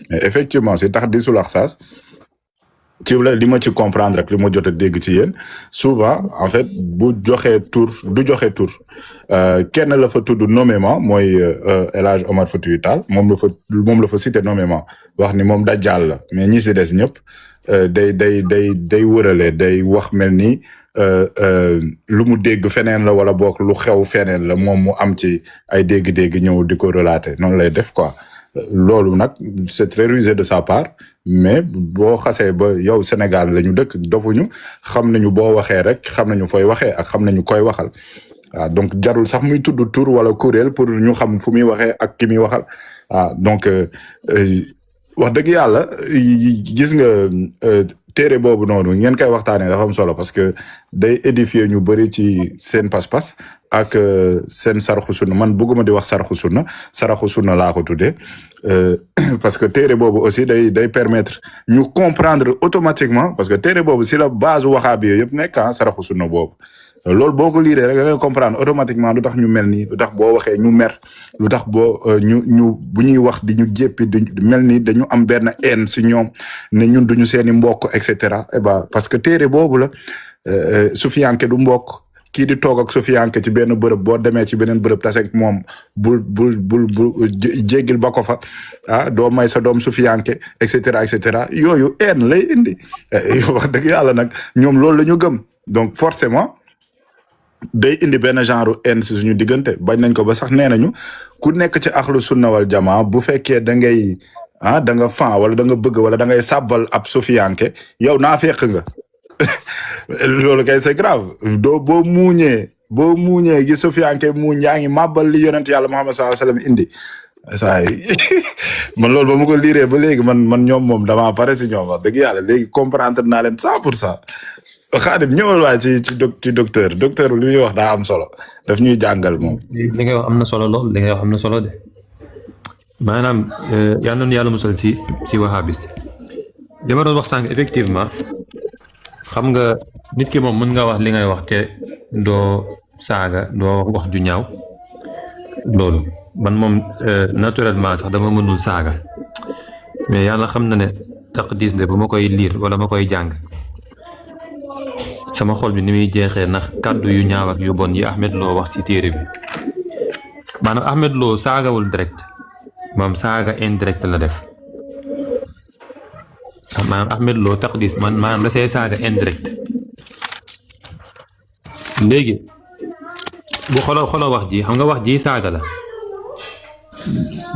mais effectivement si tahdisul axsaas ci la li ma ci comprendre rek li ma jot a dégg ci yéen souvent en fait bu joxee tur du joxe tur kenn la fa tudd nommément mooy El Hadj Omar Foutiyou Tall moom la fa cité nommément wax ni moom dajjal la mais ñi si des ñëpp day wërale day wax mel ni lu mu dégg feneen la wala boog lu xew feneen la moom mu am ci ay dégg-dégg ñëw di ko relater noonu lay def quoi. loolu nag c'est très rusé de sa part mais boo xasee ba yow Sénégal la ñu dëkk dofuñu xam nañu boo waxee rek xam nañu fooy waxee ak xam nañu koy waxal waaw donc jarul sax muy tudd tur wala kuréel pour ñu xam fu muy waxee ak ki muy waxal waaw donc wax dëgg yàlla gis nga téere boobu noonu ngeen koy waxtaanee dafa am solo parce que day édifier ñu bëri ci seen pas-pas ak seen saraxu sunna man bëgguma di wax saraxu sunna laa ko tuddee parce que téere boobu aussi day permettre ñu comprendre automatiquement parce que téere boobu si la base waxaabi yooyu yëpp nekk saraxu sunna boobu loolu boo ko liiree rek da ngay comprendre automatiquement lu tax ñu mel nii lu tax boo waxee ñu mer lu tax boo ñu bu ñuy wax di ñu jéppi di mel ni dañu am benn haine si ñoom ne ñun duñu seeni mbokk et cetera et ba parce que téere boobu la sufiyanke du mbokk kii di toog ak sufiyanke ci benn bërëb boo demee ci beneen bërëb tasek moom bul jéggil ba ko fa doo may sa doom sufiyanke et cetera yooyu haine lay indi wax dëgg yàlla nag ñoom loolu la ñu gëm donc forcément day indi benn genre haine si suñu diggante bañ nañ ko ba sax nee nañu ku nekk ci axlu sunna wal jamaa bu fekkee da ngay da nga fan wala da nga bëgg wala da ngay sàbbal ab sufiyanke yow naa fekk nga loolu kay c'est grave boo muuñee gi sufiyanke muuñ yaa ngi màbbal li yonent yàlla Muhammad sallallahu alayhi wasallam indi saay man loolu ba mu ko liiree ba léegi man ñoom moom damaa pare si ñoom wax dëgg yàlla léegi comprendre naa leen 100%. Xaadim ñëwal waay ci docteur li muy wax daa am solo daf ñuy jàngal moom. li ngay wax am na solo lool li ngay wax am na solo de maanaam yal na nu yàlla musal ci wahabiste li ma doon wax sànq effectivement xam nga nit ki moom mën nga wax li ngay wax te doo saaga doo wax ju ñaaw loolu man moom naturellement sax dama mënul saaga mais yàlla xam na ne taqdis de bu ma koy liir wala ma koy jàng. sama xol bi ni muy jeexee ndax kàddu yu ñaaw ak yu bon yi Ahmed Lo wax ci téere bi maanaam Ahmed Lo saagawul direct moom saaga indirect la def maanaam Ahmed Lo taqdis maanaam da see saaga indirect léegi bu xolo wax ji xam nga wax ji saaga la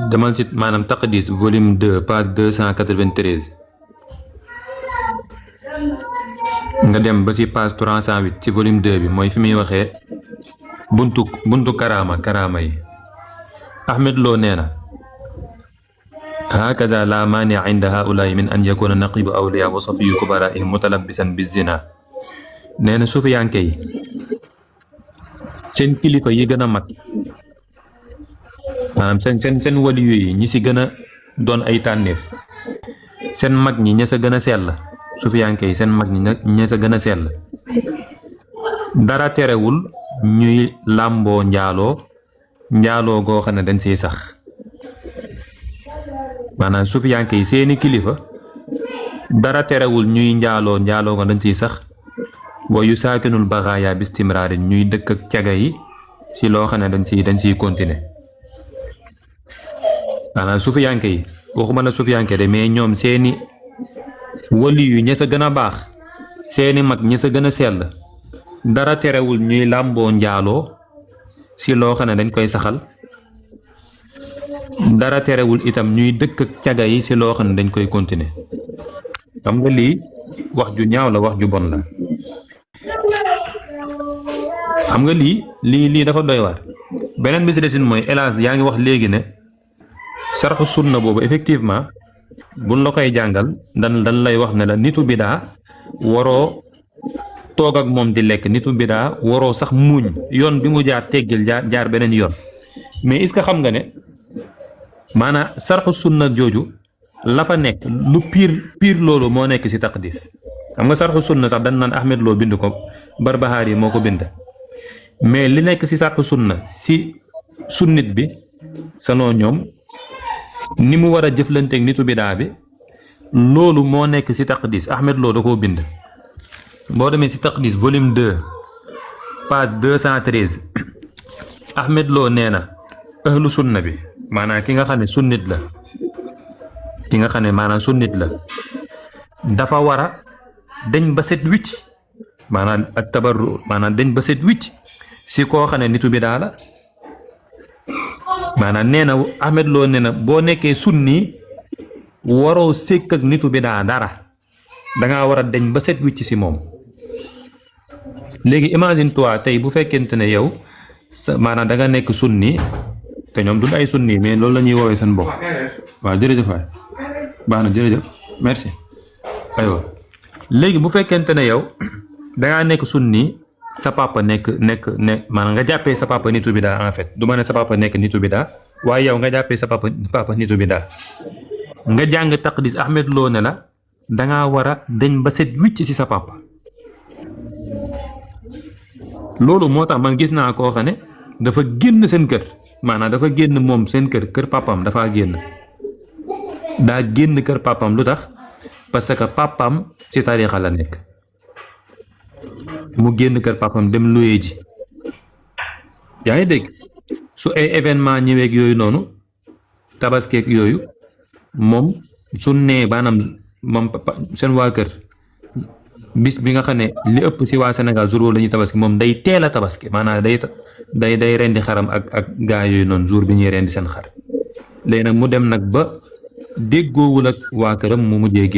demal ci maanaam taqdis volume 2 page 293 nga dem ba ci page 308 ci volume 2 bi mooy fi muy waxee buntu karaama yi Ahmed Lo nee na hakada la mania inda haulaai min an yakuna naqibu awliya wa safiyu kubaraihim mutalabbisan bizina nee na sufiyanke yi seen kilifa yi gën a mag maanaam seen waliyu yi ñi si gën a doon ay tànneef seen mag ñi ña sa gën a sell sufiyanke yi seen mag ñi ña sa gën a sell dara terewul ñuy làmboo njaaloo goo xam ne dañ siy sax maanaam sufiyanke yi seeni kilifa dara terewul ñuy njaaloo go dañ siy sax wa yu saakinul baxaaya bistimraari ñuy dëkk ak caga yi si loo xam ne dañ siy continuer maanaam sufiyanke yi waxuma la sufiyanke de mais ñoom seeni wali yu ña sa gën a baax seeni mag ña sa gën a sell dara terewul ñuy làmboo njaaloo si loo xam ne dañ koy saxal dara terewul itam ñuy dëkk ak caga yi si loo xam ne dañ koy continuer xam nga lii wax ju ñaaw la wax ju bon la xam nga lii dafa doy waar beneen bi si desin mooy hélas yaa ngi wax léegi ne sarxu sunna boobu effectivement buñ la koy jàngal dan lay wax ne la nitu bidaa waroo toog ak moom di lekk nitu bidaa waroo sax muuñ yoon bi mu jaar teggil jaar beneen yoon mais est-ce que xam nga ne maanaam sarxu sunna jooju la fa nekk lu pire loolu moo nekk si taqdis xam nga sarxu sunna sax dañ naan Ahmed Lo bind ko Barbahari moo ko bind mais li nekk si sarxu sunna si sunnit bi sanoo ñoom ni mu war a jëflanteeg nitu bidaa bi loolu moo nekk ci taqdis Ahmed Lo da koo bind boo demee ci taqdis volume 2 page 213 Ahmed Lo nee na ahlu sunna bi maanaam ki nga xam ne sunnit la ki nga xam ne maanaam sunnit la dafa war a dañ ba set wicc maanaam ak tabarru maanaam dañ ba set wicc si koo xam ne nitu bidaa la maanaam nee na Ahmed Lo nee na boo nekkee sunni waroo sékk ak nitu bidaa dara dangaa war a dañ ba set wicc si moom léegi imagine toi tey bu fekkente ne yow maanaam da nga nekk sunni te ñoom duñ ay sunni mais loolu la ñuy woowee seen bopp waaw jërëjëf waay baax na jërëjëf merci aywa léegi bu fekkente ne yow dangaa nekk sunni sa papa nekk maanaam nga jàppee sa papa nitu bidaa en fait du ma ne sa papa nekk nitu bidaa waaye yow nga jàppee sa papa nitu bidaa nga jàng taqdis Ahmed Lo ne la dangaa war a dañ ba set wicc ci sa papa loolu moo tax man gis naa koo xam ne dafa génn seen kër maanaam dafa génn moom seen kër papam dafaa génn daa génn kër papam lu tax parce que papam ci tariixa la nekk mu génn kër papam dem luyee ji yaa ngi dégg su ay événement ñëweeg yooyu noonu tabaskeeg yooyu moom su nee maanaam moom seen waa kër bis bi nga xam ne li ëpp si waa Sénégal jour boobu la ñuy tabaski moom day teel a tabaski maanaam day rendi xaram ak gaa yooyu noonu jour bi ñuy rendi seen xar léegi nag mu dem nag ba déggoowul ak waa këram mu mujjee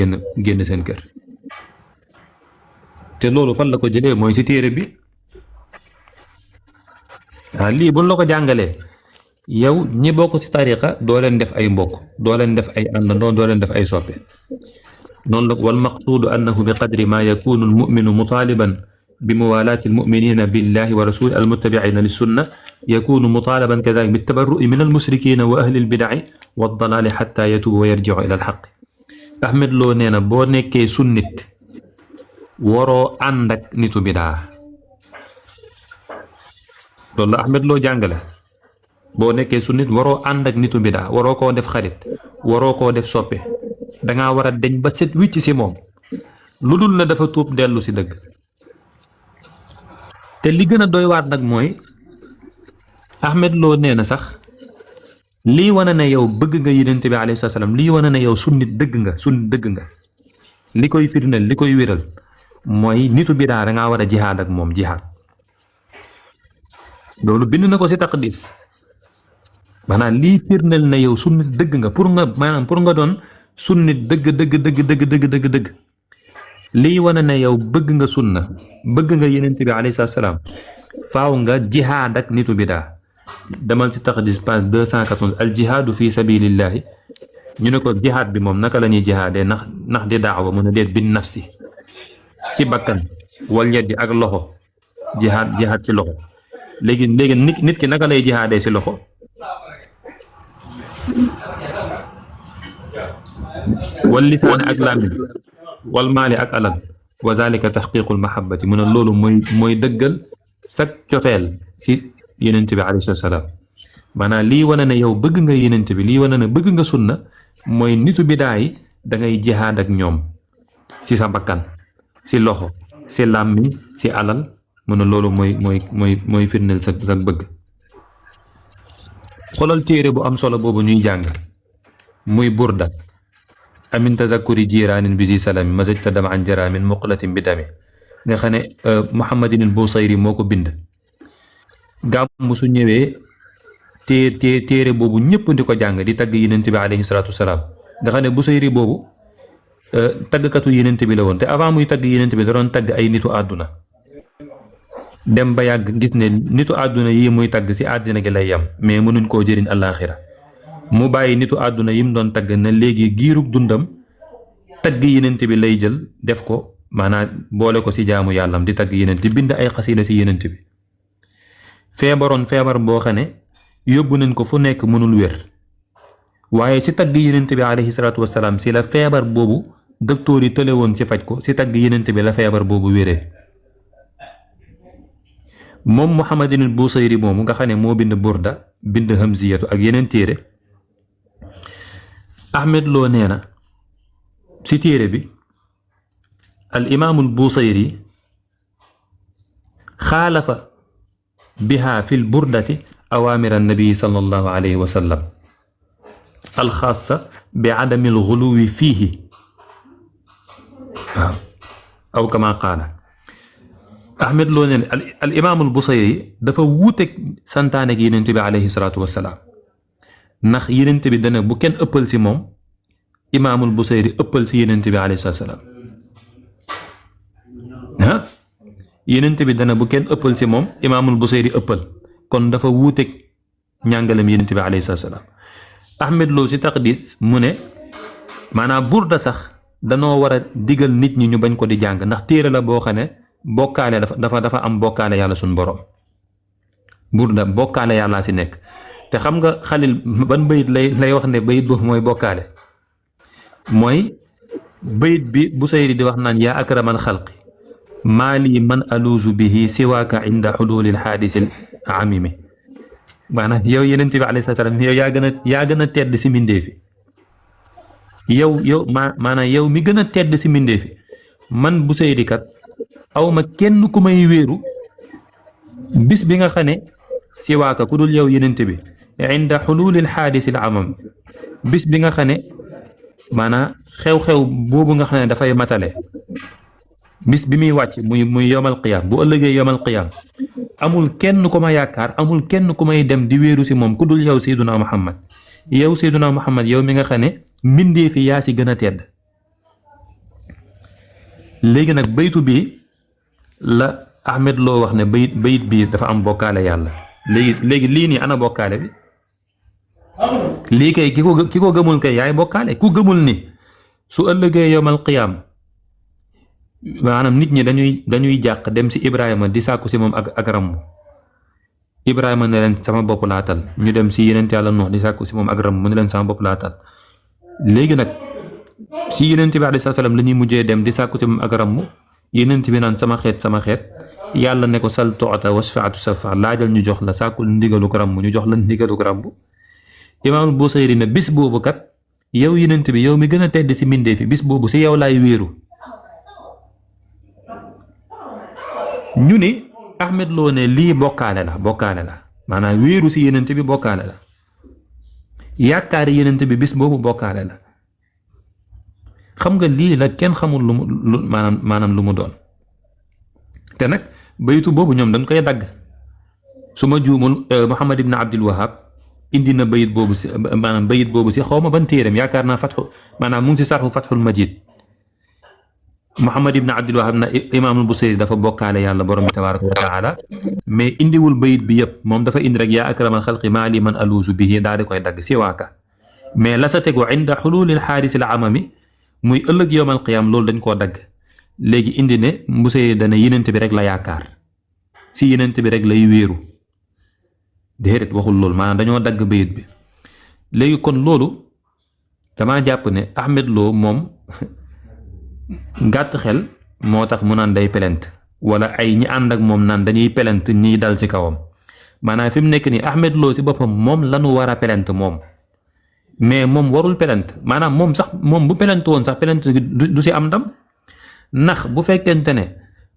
génn seen kër te loolu fan la ko jëlee mooy si téere bi lii buñ la ko jàngalee yow ñi bokk ci tariqa doo leen def ay mbokk doo leen def ay àndandoo doo leen def ay soppe noonu la wal maqsuudu annahu bi qadri ma yakunu al muminu mutaaliban bi muwalaati al muminina billahi wa rasuli al muttabiina lissunna yakunu mutaaliban kadalik bi tabarru'i min al musrikina wa ahli al bidai wa dalaali xatta yatubu wa yarjicu ila al xaq Ahmed Lo nee na boo nekkee sunnit waroo ànd ak nitu bidaa loolu la Ahmed Lo jàngale boo nekkee sunnit waroo ànd ak nitu bidaa waroo koo def xarit waroo koo def soppe dangaa war a deñ ba set wicc si moom lu dul na dafa tuub dellu si dëgg te li gën a doy waat nag mooy Ahmed Lo nee na sax lii wane ne yow bëgg nga yonent bi alayhi salaam lii wane ne yow sunnit dëgg nga li koy firndeel li koy wéral mooy nitu bidaa dangaa war a jihaad ak moom jihaad loolu bind na ko si taqdis maanaam lii firndeel na yow sunnit dëgg nga pour nga doon sunnit dëgg lii wane ne yow bëgg nga sunna bëgg nga yonent bi alayhi salaam faaw nga jihaad ak nitu bidaa demal ci taqdis page 214 al jihaadu fi sabilillahi ñu ne ko jihaad bi moom naka la ñuy jihaadee ndax di daawa mu ne déet bin nafsi ci bakkan wal yeddi ak loxo jihaad ci loxo léegi nit ki naka lay jihaadee ci loxo wal lisaani ak làmmiñ wal maali ak alal wa zalika taxqiqul mahabbati mu ne loolu mooy dëggal sag cofeel si yonent bi alayhi salaam maanaam lii wane ne yow bëgg nga yonent bi lii wane ne bëgg nga sunna mooy nitu bidaa yi da ngay jihaad ak ñoom si sa bakkan si loxo si làmmiñ si alal mu ne loolu mooy firndeel sa bëgg xolal téere bu am solo boobu ñuy jàng muy burda amin tazakuri jiraanin bi di salami mazajta dam an jaraamin muqlatin bi dami nga xam ne Muhammadin al Busayri moo ko bind gàmmu su ñëwee téere boobu ñëpp di ko jàng di tagg yonent bi alayhi salaatu wasalaam nga xam ne Busayri boobu taggkatu yonent bi la woon te avant muy tagg yonent bi da doon tagg ay nitu àdduna dem ba yàgg gis ne nitu àdduna yi muy tagg si àddina gi lay yam mais mënuñ koo jëriñ àllaaxira mu bàyyi nitu àdduna yi mu doon tagg na léegi giirug dundam tagg yonent bi lay jël def ko maanaam boole ko si jaamu yàllam di tagg yonent di bind ay xasida si yonent bi feebaroon feebar boo xam ne yóbbu nañ ko fu nekk mënul wér waaye si tagg yonent bi alayhi salaatu wasalaam si la feebar boobu docteur yi tële woon si faj ko si tagg yonent bi la feebar boobu wéree moom Muhammadin al Busayri moomu nga xam ne moo bind burda bind hamziyatu ak yeneen téere Ahmed Lo nee na si téere bi al imaamul Busayri xaalafa biha fi lburdati awaamir annabi sallallahu alayhi wa sallam alxaasa bi adami alxuluwi fiihi waaw aw kama qaala Ahmed Lo nee na al imaamul Busayri dafa wuuteeg santaane gi Yonent bi alayhi salaatu wasalaam ndax Yonent bi dana bu kenn ëppal si moom imaamul Busayri ëppal si Yonent bi alayhi salaatu wasalaam ah Yonent bi dana bu kenn ëppal si moom imaamul Busayri ëppal kon dafa wuuteeg njàngalem Yonent bi alayhi salaatu wasalaam Ahmed Lo si taqdis mu ne maanaam burda sax danoo war a digal nit ñi ñu bañ ko di jàng ndax téere la boo xam ne bokkaale dafa am bokkaale yàlla suñ borom burda bokkaale yàllaa si nekk te xam nga Xalil ban bayit lay wax ne bayit boobu mooy bokkaale mooy bayit bi Busayri di wax naan yaa akramal xalqi maali man aluuzu bihi siwaaka inda xululil xaadisil amimi maanaam yow Yonent bi alayhi salaam yow yaa gën a tedd si mbindee fi yow maanaam yow mi gën a tedd si mbindee fi man Busayri kat awma kenn ku may wéeru bis bi nga xam ne siwaaka ku dul yow Yonent bi inda xululil xaadisil amam bis bi nga xam ne maanaam xew-xew boobu nga xam ne dafay matale bis bi muy wàcc muy yomal qiyaam bu ëllëgee yomal qiyaam amul kenn ku ma yaakaar amul kenn ku may dem di wéeru si moom ku dul yow Seyduna Muhammad yow mi nga xam ne mbindee fi yaa si gën a tedd léegi nag baytu bi la Ahmed Lo wax ne bayit bii dafa am bokkaale yàlla léegi lii nii ana bokkaale bi lii kay ki ko gëmul kay yaay bokkaale ku gëmul ni su ëllëgee yomal qiyaam maanaam nit ñi dañuy jàq dem si Ibrahima di sàkku si moom ak rammu Ibrahima ne leen sama bopp laatal ñu dem si Yonent Yàlla Nuux di sàkku si moom ak rammu mu ne leen sama bopp laatal léegi nag si Yonent bi alayhi salaam la ñuy mujjee dem di sàkku si moom ak rammu Yonent bi naan sama xeet yàlla ne ko sal toota wasfaatu safa laajal ñu jox la sàkkul ndigalu ko rammu ñu jox la ndigalu ko rammu Imaamul Busayri ne bis boobu kat yow Yonent bi yow mi gën a tedd si mbindee fi bis boobu si yow laay wéeru ñu ni Ahmed Lo ne lii bokkaale la maanaam wéeru si Yonent bi bokkaale la yaakaari Yonent bi bis boobu bokkaale la xam nga lii la kenn xamul maanaam lu mu doon te nag baytu boobu ñoom dañ koy dagg su ma juumul Muhammad ibn Abdul Wahab indi na bayit boobu si xaw ma ban téereem yaakaar naa maanaam mu ngi si sarxu Fathul Majid Muhammad ibn Abdul Wahab na imaamul Busayri dafa bokkaale yàlla borom bi tabaaraka wa taala mais indiwul bayit bi yëpp moom dafa indi rek yaa akramal xalqi maa li man aluusu bihi daal di koy dagg si waaka mais la sa tegu inda xululil xaadisil amami muy ëllëg yowmal qiyaam loolu dañ koo dagg léegi indi ne Busayri dana Yonent bi rek la yaakaar si Yonent bi rek lay wéeru déedéet waxul loolu maanaam dañoo dagg bayit bi léegi kon loolu damaa jàpp ne Ahmed Lo moom gàtt xel moo tax mu naan day pelent wala ay ñi ànd ak moom naan dañuy pelent ñiy dal ci kawam maanaam fi mu nekk nii Ahmed Lo si boppam moom lanu war a pelent moom mais moom warul pelent maanaam moom bu pelent woon sax pelent du si am ndam ndax bu fekkente ne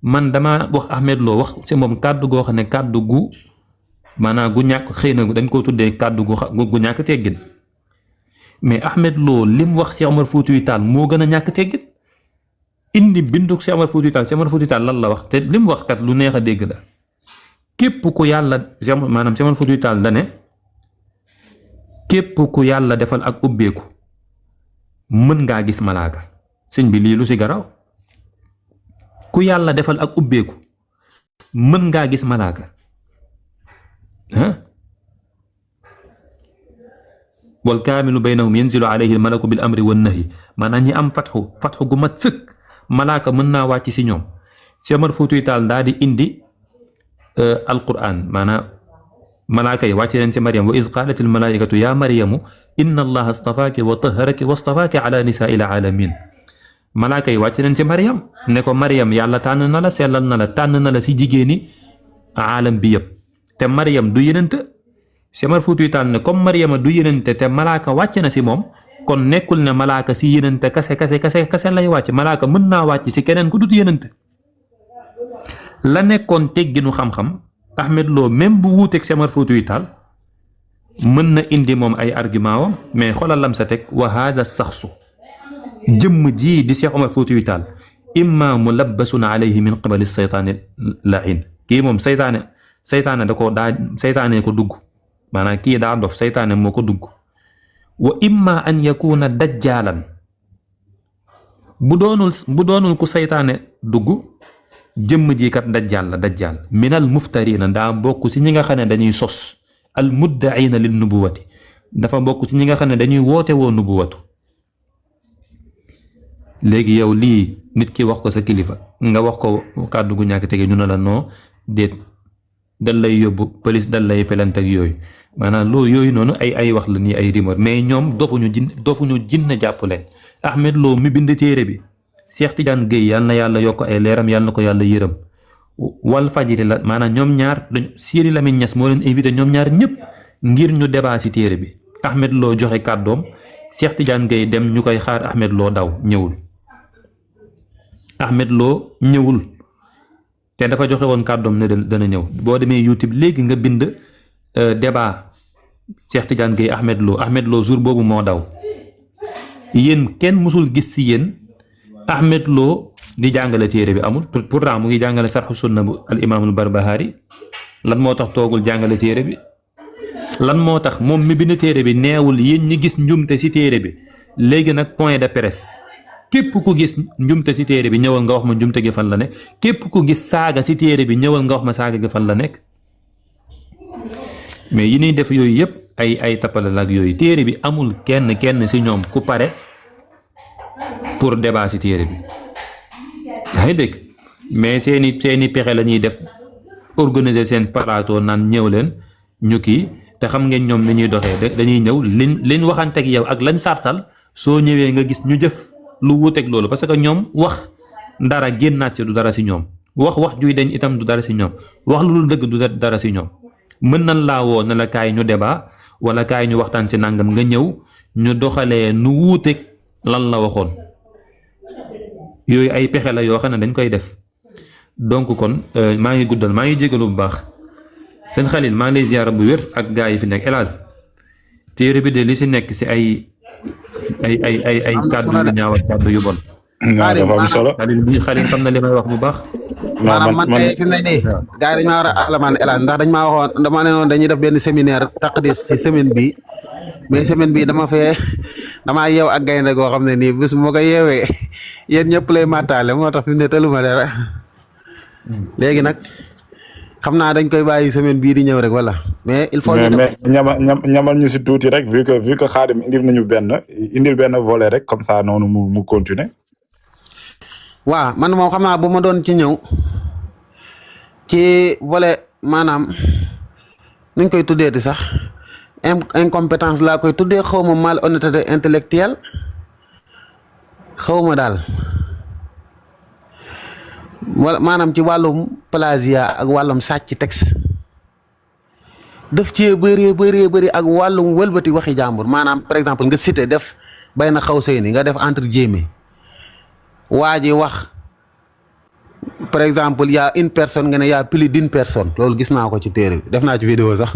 man dama wax Ahmed Lo wax si moom kàddu goo xam ne kàddu gu maanaam gu ñàkk xëy na dañ koo tuddee kàddu gu ñàkk teggin mais Ahmed Lo lim wax Cheikh Omar Foutiyou Tall moo gën a ñàkk teggin indi binduk Cheikh Omar Foutiyou Tall lan la wax te lim wax kat lu neex a dégg la képp ku yàlla maanaam Cheikh Omar Foutiyou Tall da ne képp ku yàlla defal ak ubbeeku mën ngaa gis malaaka sëñ bi lii lu si garaw ku yàlla defal ak ubbeeku mën ngaa gis malaaka wal kaamilu baynahum yanzilu alayhi almalaku bil amri wan nahyi maanaam ñi am fatxu gu mat sëkk malaaka mën naa wàcc si ñoom Cheikh Omar Foutiyou Tall daal di indi alquran maanaam malaaka yi wàcc leen si Maryam wa iz qaalat al malaikatu ya Maryamu inna allaha astafaaki wa taharaki wa astafaaki ala nisaai l alamin malaaka yi wàcc leen si Maryam ne ko Maryam yàlla tànn na la sellal na la tànn na la si jigéeni aalam bi yëpp te Maryam du yenente Cheikh Omar Foutiyou Tall ne comme Maryama du yenente te malaaka wàcc na si moom kon nekkul ne malaaka si yenente kase lay wàcc malaaka mën naa wàcc si keneen ku dut yenente la nekkoon tegginu xam-xam Ahmed Lo même bu wuuteeg Cheikh Omar Foutiyou Tall mën na indi moom ay argument wam mais xoolal lam sa teg wa haza saxsu jëmm ji di Cheikh Omar Foutiyou Tall imma mulabbasun alayhi min qibali saytaani lain kii moom saytaane da ko daa saytaane ko dugg maanaam kii daa dof saytaane moo ko dugg wa imma an yakuna dajjaalan bu doonul ku saytaane dugg jëmm ji kat dajjaal minal muftarina daa bokk ci ñi nga xam ne dañuy sos al muddaina lin nubuwati dafa bokk ci ñi nga xam ne dañuy woote woo nubuwatu léegi yow lii nit ki wax ko sa kilifa nga wax ko kàddu gu ñàkk tege ñu ne la noo déet dal lay yóbbu police dal lay pelante ak yooyu maanaam loolu yooyu noonu ay wax la nii ay rumeur mais ñoom dofuñu jinne jàpp leen Ahmed Lo mi bind téere bi Cheikh Tidiane Gueye yal na yàlla yokk ay leeram yal na ko yàlla yërëm wal fajiri la maanaam ñoom ñaar Sidy Lamine Niass moo leen invité ñoom ñaar ñëpp ngir ñu débat ci téere bi Ahmed Lo joxe kàddoom Cheikh Tidiane Gueye dem ñu koy xaar Ahmed Lo daw ñëwul Ahmed Lo ñëwul te dafa joxe woon kàddoom ne dana ñëw boo demee YouTube léegi nga bind débat Cheikh Tidiane Gueye Ahmed Lo jour boobu moo daw yéen kenn mësul gis ci yéen Ahmed Lo di jàngale téere bi amul pourtant mu ngi jàngale sarxu sunna bu al imaamul Barbahari lan moo tax toogul jàngale téere bi lan moo tax moom mi bind téere bi neewul yéen ñi gis njumte ci téere bi léegi nag point de presse képp ku gis njumte ci téere bi ñëwal nga wax ma njumte gi fan la nekk képp ku gis saaga ci téere bi ñëwal nga wax ma saaga gi fan la nekk mais yi ñuy def yooyu yëpp ay tappalal ak yooyu téere bi amul kenn ci ñoom ku pare pour débat ci téere bi yaa ngi dégg mais seeni pexe la ñuy def organiser seen plateau naan ñëw leen ñu kii te xam ngeen ñoom ni ñuy doxee dañuy ñëw liñ waxanteeg yow ak lañ sartal soo ñëwee nga gis ñu jëf lu wuuteeg loolu parce que ñoom wax dara génnaat ci du dara ci ñoom wax juy deñ itam du dara ci ñoom wax lu dul dëgg du dara ci ñoom mën nañ laa woo ne la kaay ñu débat wala kaay ñu waxtaan ci nangam nga ñëw ñu doxalee nu wuuteeg lan la waxoon yooyu ay pexe la yoo xam ne dañ koy def donc kon maa ngi guddal maa ngi jégalu bu baax seen Xalil maa ngi lay ziyaara bu wér ak gaa yi fi nekk hélas téere bi de li ci nekk ci ay kàddu yu ñaaw ak kàddu yu bon. waaw dafa am solo. Xalil xam na li may wax bu baax. maanaam man tey fi mu ne nii gars yi dañ maa war a alamaan hélas ndax dañ maa waxoon dama ne noonu dañuy def benn séminaire taqdis ci semaine bi mais semaine bi damaa yeew ak gaynde goo xam ne nii bés bu ma ko yeewee yéen ñëpp lay màttaale moo tax fi mu ne tëluma dara léegi nag xam naa dañ koy bàyyi semaine bii di ñëw rek wala mais il faut mais ñamal ñu si tuuti rek vu que Xaadim indil benn volet rek comme ça noonu mu continuer. waaw man moom xam naa bu ma doon ci ñëw ci volet maanaam nuñ koy tuddeeti sax incompétence laa koy tuddee xaw ma malhonnêteté intellectuelle xaw ma daal wala maanaam ci wàllum plagiat ak wàllum sàcc texte daf cee bëri ak wàllum wëlbati waxi jàmbur maanaam par exemple nga cité def bay na xaw sey ni nga def entre guillemets waa ji wax par exemple y a une personne nga ne y a plus d'une personne loolu gis naa ko ci téere bi def naa ci vidéo sax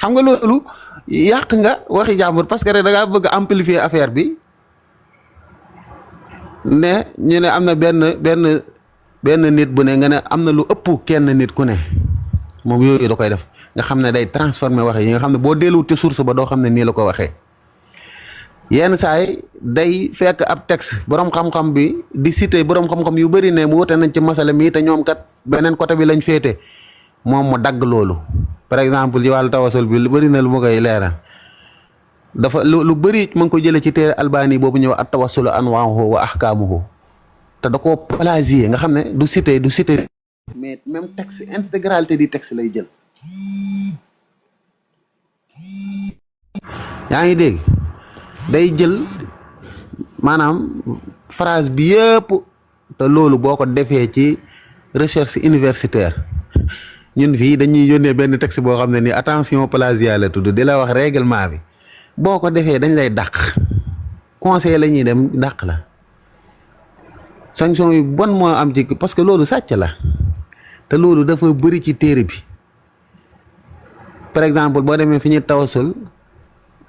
xam nga loolu yàq nga waxi jàmbur parce que rek da ngaa bëgg amplifier affaire bi ne ñu ne am na benn nit bu ne nga ne am na lu ëpp kenn nit ku ne moom yooyu da koy def nga xam ne day transformer waxe yi nga xam ne boo delluwut ci source ba doo xam ne nii la ko waxee yenn saay day fekk ab texte borom xam-xam bi di cité borom xam-xam yu bëri ne mu wute nañ ci masala mi te ñoom kat beneen côté bi lañ féete moom mu dagg loolu par exemple ci wàllu tawasul bi lu bëri na lu ma koy leeral dafa lu bëri ma ngi ko jëlee ci téere Albani boobu ñëw at tawassulu anwaahu wa ahkaamuhu te da koo plagier nga xam ne du cité mais même texte intégralité du texte lay jël yaa ngi dégg day jël maanaam phrase bi yëpp te loolu boo ko defee ci recherche universitaire ñun fii dañuy yónnee benn texte boo xam ne ni attention plagiat la tudd di la wax règlement bi boo ko defee dañ lay dàq conseil la ñuy dem dàq la sanction yu bon moo am ci parce que loolu sàcc la te loolu dafa bëri ci téere bi par exemple boo demee fi ñuy tawasul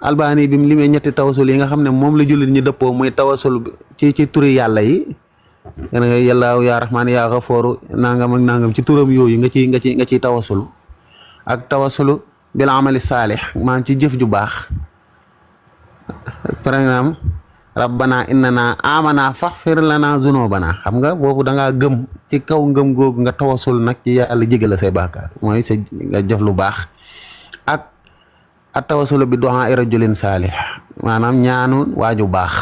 Albani bi mu limee ñetti tawasul yi nga xam ne moom la jullit ñi dëppoo muy tawasul ci turi yàlla yi yàlla yaa rahmaan yaa xafooru nangam ak nangam ci turam yooyu nga ciy tawasul ak tawasulu bil amali saalih maanaam ci jëf ju baax par exemple rabbana innana amana faghfir lana zunubana xam nga boobu da ngaa gëm ci kaw ngëm googu nga tawasul nag ci yàlla jégal la say bàkkaar mooy sa nga jëf lu baax ak at tawasulu bi du'a rajulin saalih maanaam ñaanu waaju baax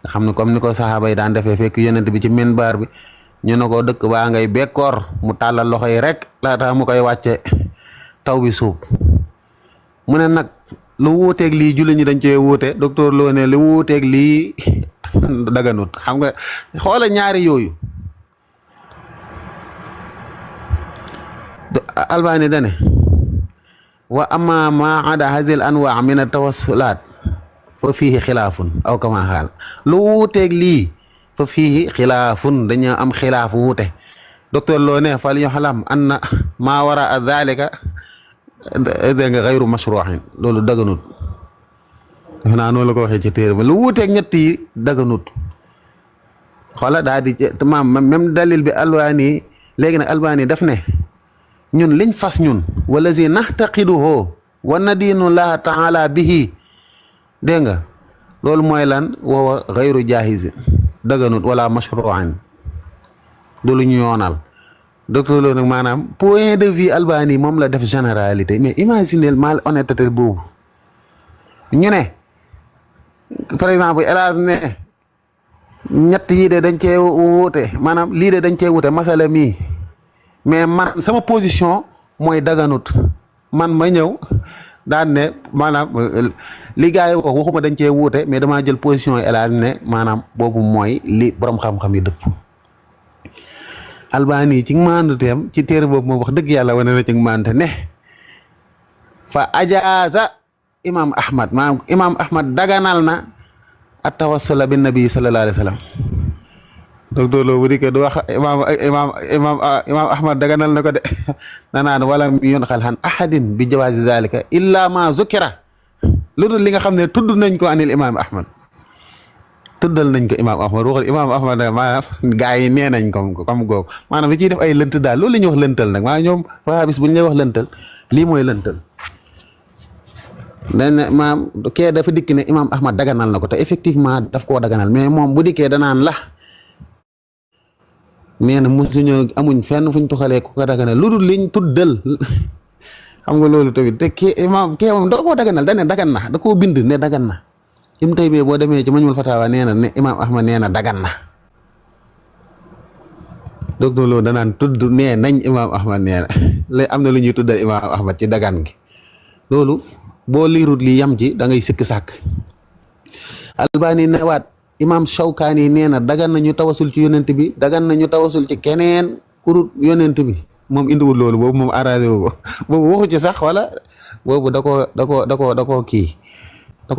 nga xam ne comme ni ko saxaaba yi daan defee fekk yonent bi ci minbar bi ñu ne ko dëkk baa ngay bekkoor mu tàllal loxo yi rek laata mu koy wàcce taw bi suub mu ne nag lu wuuteeg lii julli ñi dañ cee wuute docteur Lo ne lu wuuteeg lii daganut xam nga xoola ñaari yooyu Albani dane wa amma ma ada hazil anwa min at-tawassulat fa fihi xilaafun aw kama xaal lu wuuteeg lii fa fihi xilaafun dañu am xilaaf wuute docteur Lo ne fal ñu xalam anna maa wara a dhalika dégg nga xayru mashruuhin loolu daganut defe naa noonu la ko waxee ci téere ba lu wuuteeg ñett yi daganut xoola daa di maam même dalil bi Albani léegi nag Albani daf ne ñun liñ fas ñun wala si naxtaqiduhu wa nadiinu laaha taala bihi dégg nga loolu mooy lan wawa xayru jaahiz daganut wala mashruuhin du lu ñu yoonal docteur Lo nag maanaam point de vue Albani moom la def généralité mais imaginez malhonnêteté boobu ñu ne par exemple hélas ne ñett yii de dañ cee wuute maanaam lii de dañ cee wuute masala mii mais man sama position mooy daganut man ma ñëw daan ne maanaam li gars yi wax waxuma dañ cee wuute mais damaa jël position hélas ne maanaam boobu mooy li borom xam-xam yi dëpp Albani ci maanduteem ci téere boobu moom wax dëgg yàlla wane na ci maandute ne fa ajaaza imam Ahmad maanaam imam Ahmad daganal na at tawassula bin nabi sallallahu alayhi wa sallam docteur Lo bu dikkee du wax imam Ahmad daganal na ko de nanaan wala yoon xal xan ahadin bi jawaazi zalika illa ma zukira lu dul li nga xam ne tudd nañ ko anil imam Ahmad tuddal nañ ko imam Ahmad waxal imam Ahmad maanaam gaa yi nee nañ ko comme googu maanaam li ciy def ay lënt daal loolu la ñuy wax lëntal nag maanaam ñoom waa bis bu ñu lay wax lëntal lii mooy lëntal dañ ne maam kee dafa dikk ne imam Ahmad daganal na ko te effectivement daf koo daganal mais moom bu dikkee danaan la mais nag mosuñu amuñ fenn fuñ tuxalee ku ko daganal lu dul liñ tuddal xam nga loolu tamit te kee imam kee moom da koo daganal da ne dagan na da koo bind ne dagan na im tey bee boo demee ci Majmul Fatawa nee na ne imam Ahmad nee na dagan na docteur Lo danaan tudd nee nañ imam Ahmad nee na lay am na lu ñuy tuddal imam Ahmad ci dagan gi loolu boo liirut li yam ci da ngay sikk sàkk Albani newaat imam Shawkaani nee na dagan na ñu tawasul ci yonent bi dagan na ñu tawasul ci keneen kurut yonent bi moom indiwul loolu boobu moom arrangé wu ko boobu waxu ci sax wala boobu da koo kii da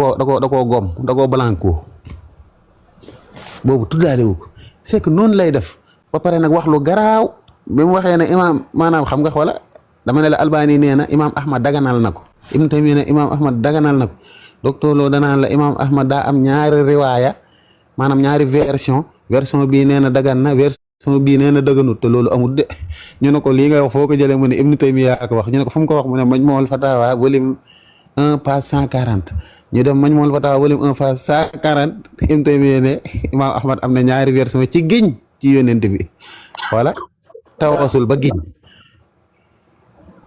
koo gom da koo blanco boobu tuddaale wu ko c'est que noonu lay def ba pare nag wax lu garaaw bi mu waxee ne imam maanaam xam nga xoola dama ne la Albani nee na imam Ahmad daganal na ko Ibn Taymiyya ne imam Ahmad daganal na ko docteur Lo danaan la imam Ahmad daa am ñaari riwaaya maanaam ñaari version bii nee na dagan na version bii nee na daganut te loolu amul de ñu ne ko lii nga wax foo ko jëlee mu ne Ibn Taymiyya ak wax ñu ne ko fu mu ko wax mu ne Majmu'ul Fatawa volume 1 page 140 ñu dem Majmu'ul Fatawa volume 1 page 140 Ibn Taymiyya ne imam Ahmad am na ñaari version ci giñ ci yonent bi voilà tawasul ba giñ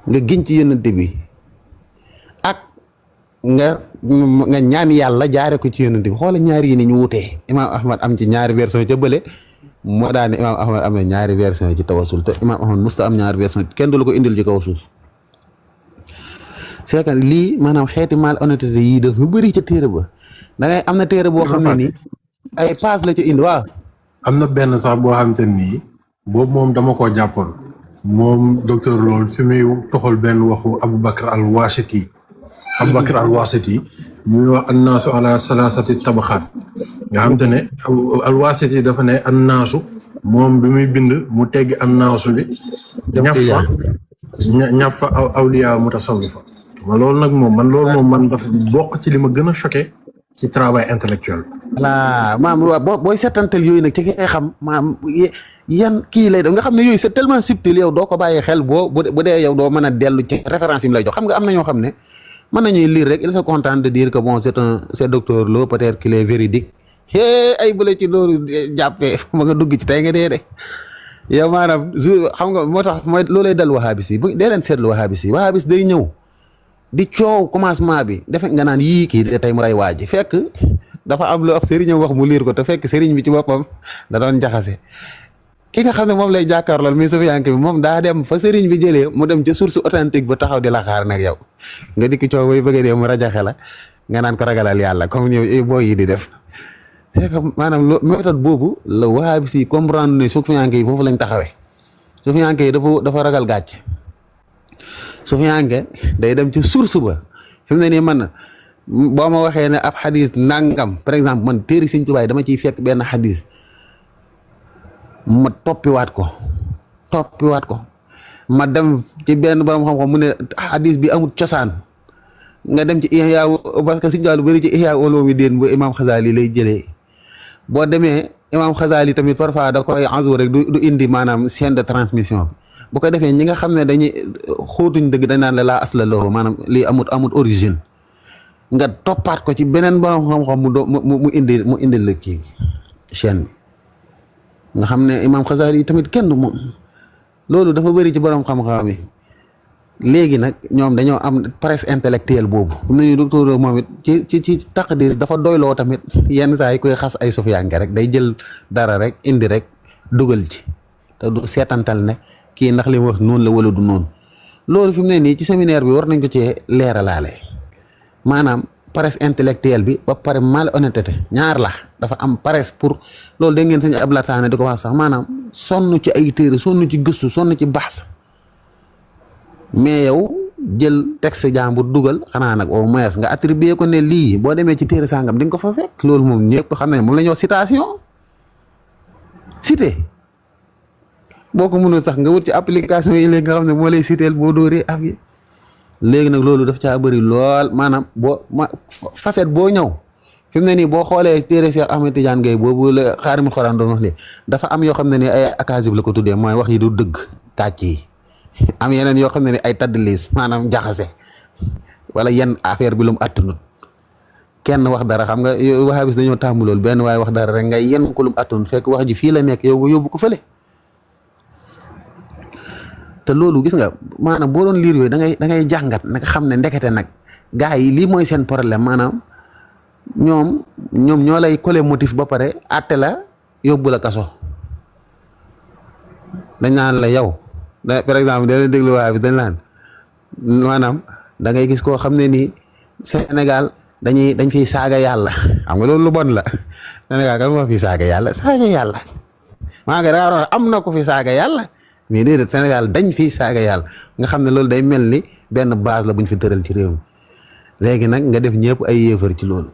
nga giñ ci yonent bi ak nga ñaan yàlla jaare ko ci yonent bi xoola ñaari yi ni ñu wutee imam Ahmad am ci ñaari version ca bële moo daan ne imam Ahmad am na ñaari version ci tawasul te imam Ahmad musta am ñaari version kenn du la ko indil ci kaw suuf c'est que lii maanaam xeeti malhonnêteté yii daf mu bëri ca téere ba da ngay am na téere boo xam ne nii ay paas la ca indi waaw am na benn sax boo xam te nii boobu moom dama koo jàppoon moom docteur Lo fi muy toxal benn waxu Aboubacar al-Wasiti ñuy wax annaasu ala salaasati tabaxaat nga xam te ne alwaasiti dafa ne annaasu moom bi muy bind mu tegg annaasu bi ñaf fa awliya mutasawifa loolu nag moom man dafa bokk ci li ma gën a choqué ci travail intellectuel. voilà maam booy seetantal yooyu nag ci ngay xam maam yan kii lay def nga xam ne yooyu c'est tellement subtil yow doo ko bàyyi xel bu dee yow doo mën a dellu ci référence yi mu lay jox xam nga am na ñoo xam ne mën nañuy lire rek il se contente de dire que bon c'est docteur Lo peut-être qu'il est véridique ay bu la ci loolu jàppee ma nga dugg ci tey nga dee de yow maanaam jour xam nga moo tax mooy loolay dal wahabis yi bu dee leen seetlu wahabis day ñëw di coow commencement bi defe nga naan yii kii de tey mu rey waa ji fekk dafa am lu ab sëriñam wax mu liir ko te fekk sëriñ bi ci boppam da doon jaxase ki nga xam ne moom lay jàkkaarlool mi sufiyanke bi moom daa dem fa sëriñ bi jëlee mu dem ca source authentique ba taxaw di la xaar nag yow nga dikk coow bay bëgg a dee mu rajaxe la nga naan ko ragalal yàlla comme ñëw booy yi di def c'est que maanaam méthode boobu la wahabis yi comprendre ne sufiyanke yi foofu lañ taxawee sufiyanke yi dafa ragal gàcce sufiyanke day dem ci source ba fi mu ne nii man boo ma waxee ne ab xadis nangam par exemple man téeri Sëriñ Tuubaa dama ciy fekk benn xadis ma toppiwaat ko ma dem ci benn borom xam-xam mu ne xadis bi amul cosaan nga dem ci Ihya parce que Sëriñ Tuubaa lu bëri ci Ihya Ulumuddin bu Imam Xasaali lay jëlee boo demee Imam Xasaali tamit parfois da koy enjour rek du indi maanaam chaîne de transmission bu ko defee ñi nga xam ne dañuy xóotuñ dëgg dañ naan la laa asla lahu maanaam lii amut origine nga toppaat ko ci beneen borom xam-xam mu indi la kii chaîne bi nga xam ne Imam Xasaali tamit kenn du moom loolu dafa bëri ci borom xam-xam yi léegi nag ñoom dañoo am presse intellectuelle boobu mu ne docteur moom it ci taqdis dafa doyloo tamit yenn saa yi koy xas ay sufiyanke rek day jël dara rek indi rek dugal ci te du seetantal ne kii ndax li mu wax noonu la wala du noonu loolu fi mu ne nii ci séminaire bi war nañ ko cee leeralaale maanaam paresse intellectuelle bi ba pare malhonnêteté ñaar la dafa am paresse pour loolu dégg ngeen sëñ Abdoulaye Sané di ko wax sax maanaam sonn ci ay téere sonn ci gëstu sonn ci baxs mais yow jël texte jàmbur dugal xanaa nag au moins nga attribué ko ne lii boo demee ci téere sàngam di nga ko fa fekk loolu moom ñëpp xam nañ moom la ñuy wax citation cité boo ko mënul sax nga wut ci application yi léegi nga xam ne moo lay citeel boo dóoree af yi léegi nag loolu daf caa bëri lool maanaam facette boo ñëw fi mu ne nii boo xoolee téere Cheikh Ahmed Tidiane Gaye boobu la Xaarimul Xuraan doon wax léegi dafa am yoo xam ne ni ay akasib la ko tuddee mooy wax yi du dëgg kàcc yi am yeneen yoo xam ne ni ay tadlis maanaam jaxase wala yenn affaire bi lu mu attanut kenn wax dara xam nga wahabis dañoo tàmbu loolu benn waaye wax dara rek nga yenn ko lu mu attanut fekk wax ji fii la nekk yow nga yóbbu ko fële te loolu gis nga maanaam boo doon liir yooyu da ngay jàngat nag xam ne ndekete nag gars yi lii mooy seen problème maanaam ñoom ñoo lay collé motif ba pare àtte la yóbbu la kaso dañ naan la yow par exemple da leen déglu waaye bi dañ naan maanaam da ngay gis koo xam ne nii Sénégal dañ fiy saaga yàlla xam nga loolu lu bon la Sénégal kan moo fi saaga yàlla maa nga daa am na ko fi saaga yàlla mais déedéet Sénégal dañ fiy saaga yàlla nga xam ne loolu day mel ni benn base la bu ñu fi tëral ci réew mi léegi nag nga def ñëpp ay yéefar ci loolu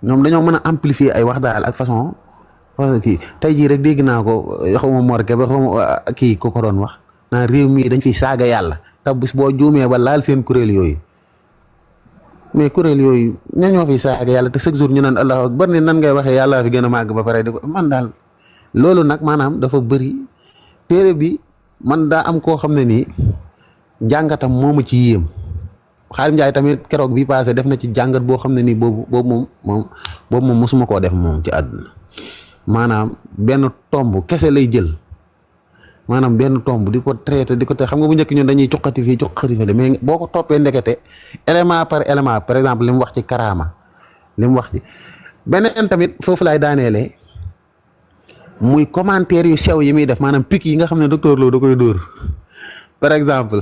ñoom dañoo mën a amplifier ay wax daal ak façon kii tey jii rek dégg naa ko xawma morke ba xawma kii ko doon wax naa réew mi dañ fiy saaga yàlla te bis boo juumee ba laal seen kuréel yooyu mais kuréel yooyu ñoo fiy saaga yàlla te chaque jour ñu naan allahu akbar ne nan ngay waxee yàlla fi gën a màgg ba pare di ko man daal loolu nag maanaam dafa bëri téere bi man daa am koo xam ne nii jàngatam moomu ci yéem Xaadim Njaay tamit keroog bi passé def na ci jàngat boo xam ne nii boobu moom mosuma koo def moom ci àdduna maanaam benn tomb kese lay jël maanaam benn tomb di ko traité xam nga bu njëkk ñun dañuy cuqati fii mais boo ko toppee ndekete élément par élément par exemple li mu wax ci karaama li mu wax ci beneen tamit foofu laay daaneele muy commentaire yu sew yi muy def maanaam pic yi nga xam ne docteur Lo da koy dóor par exemple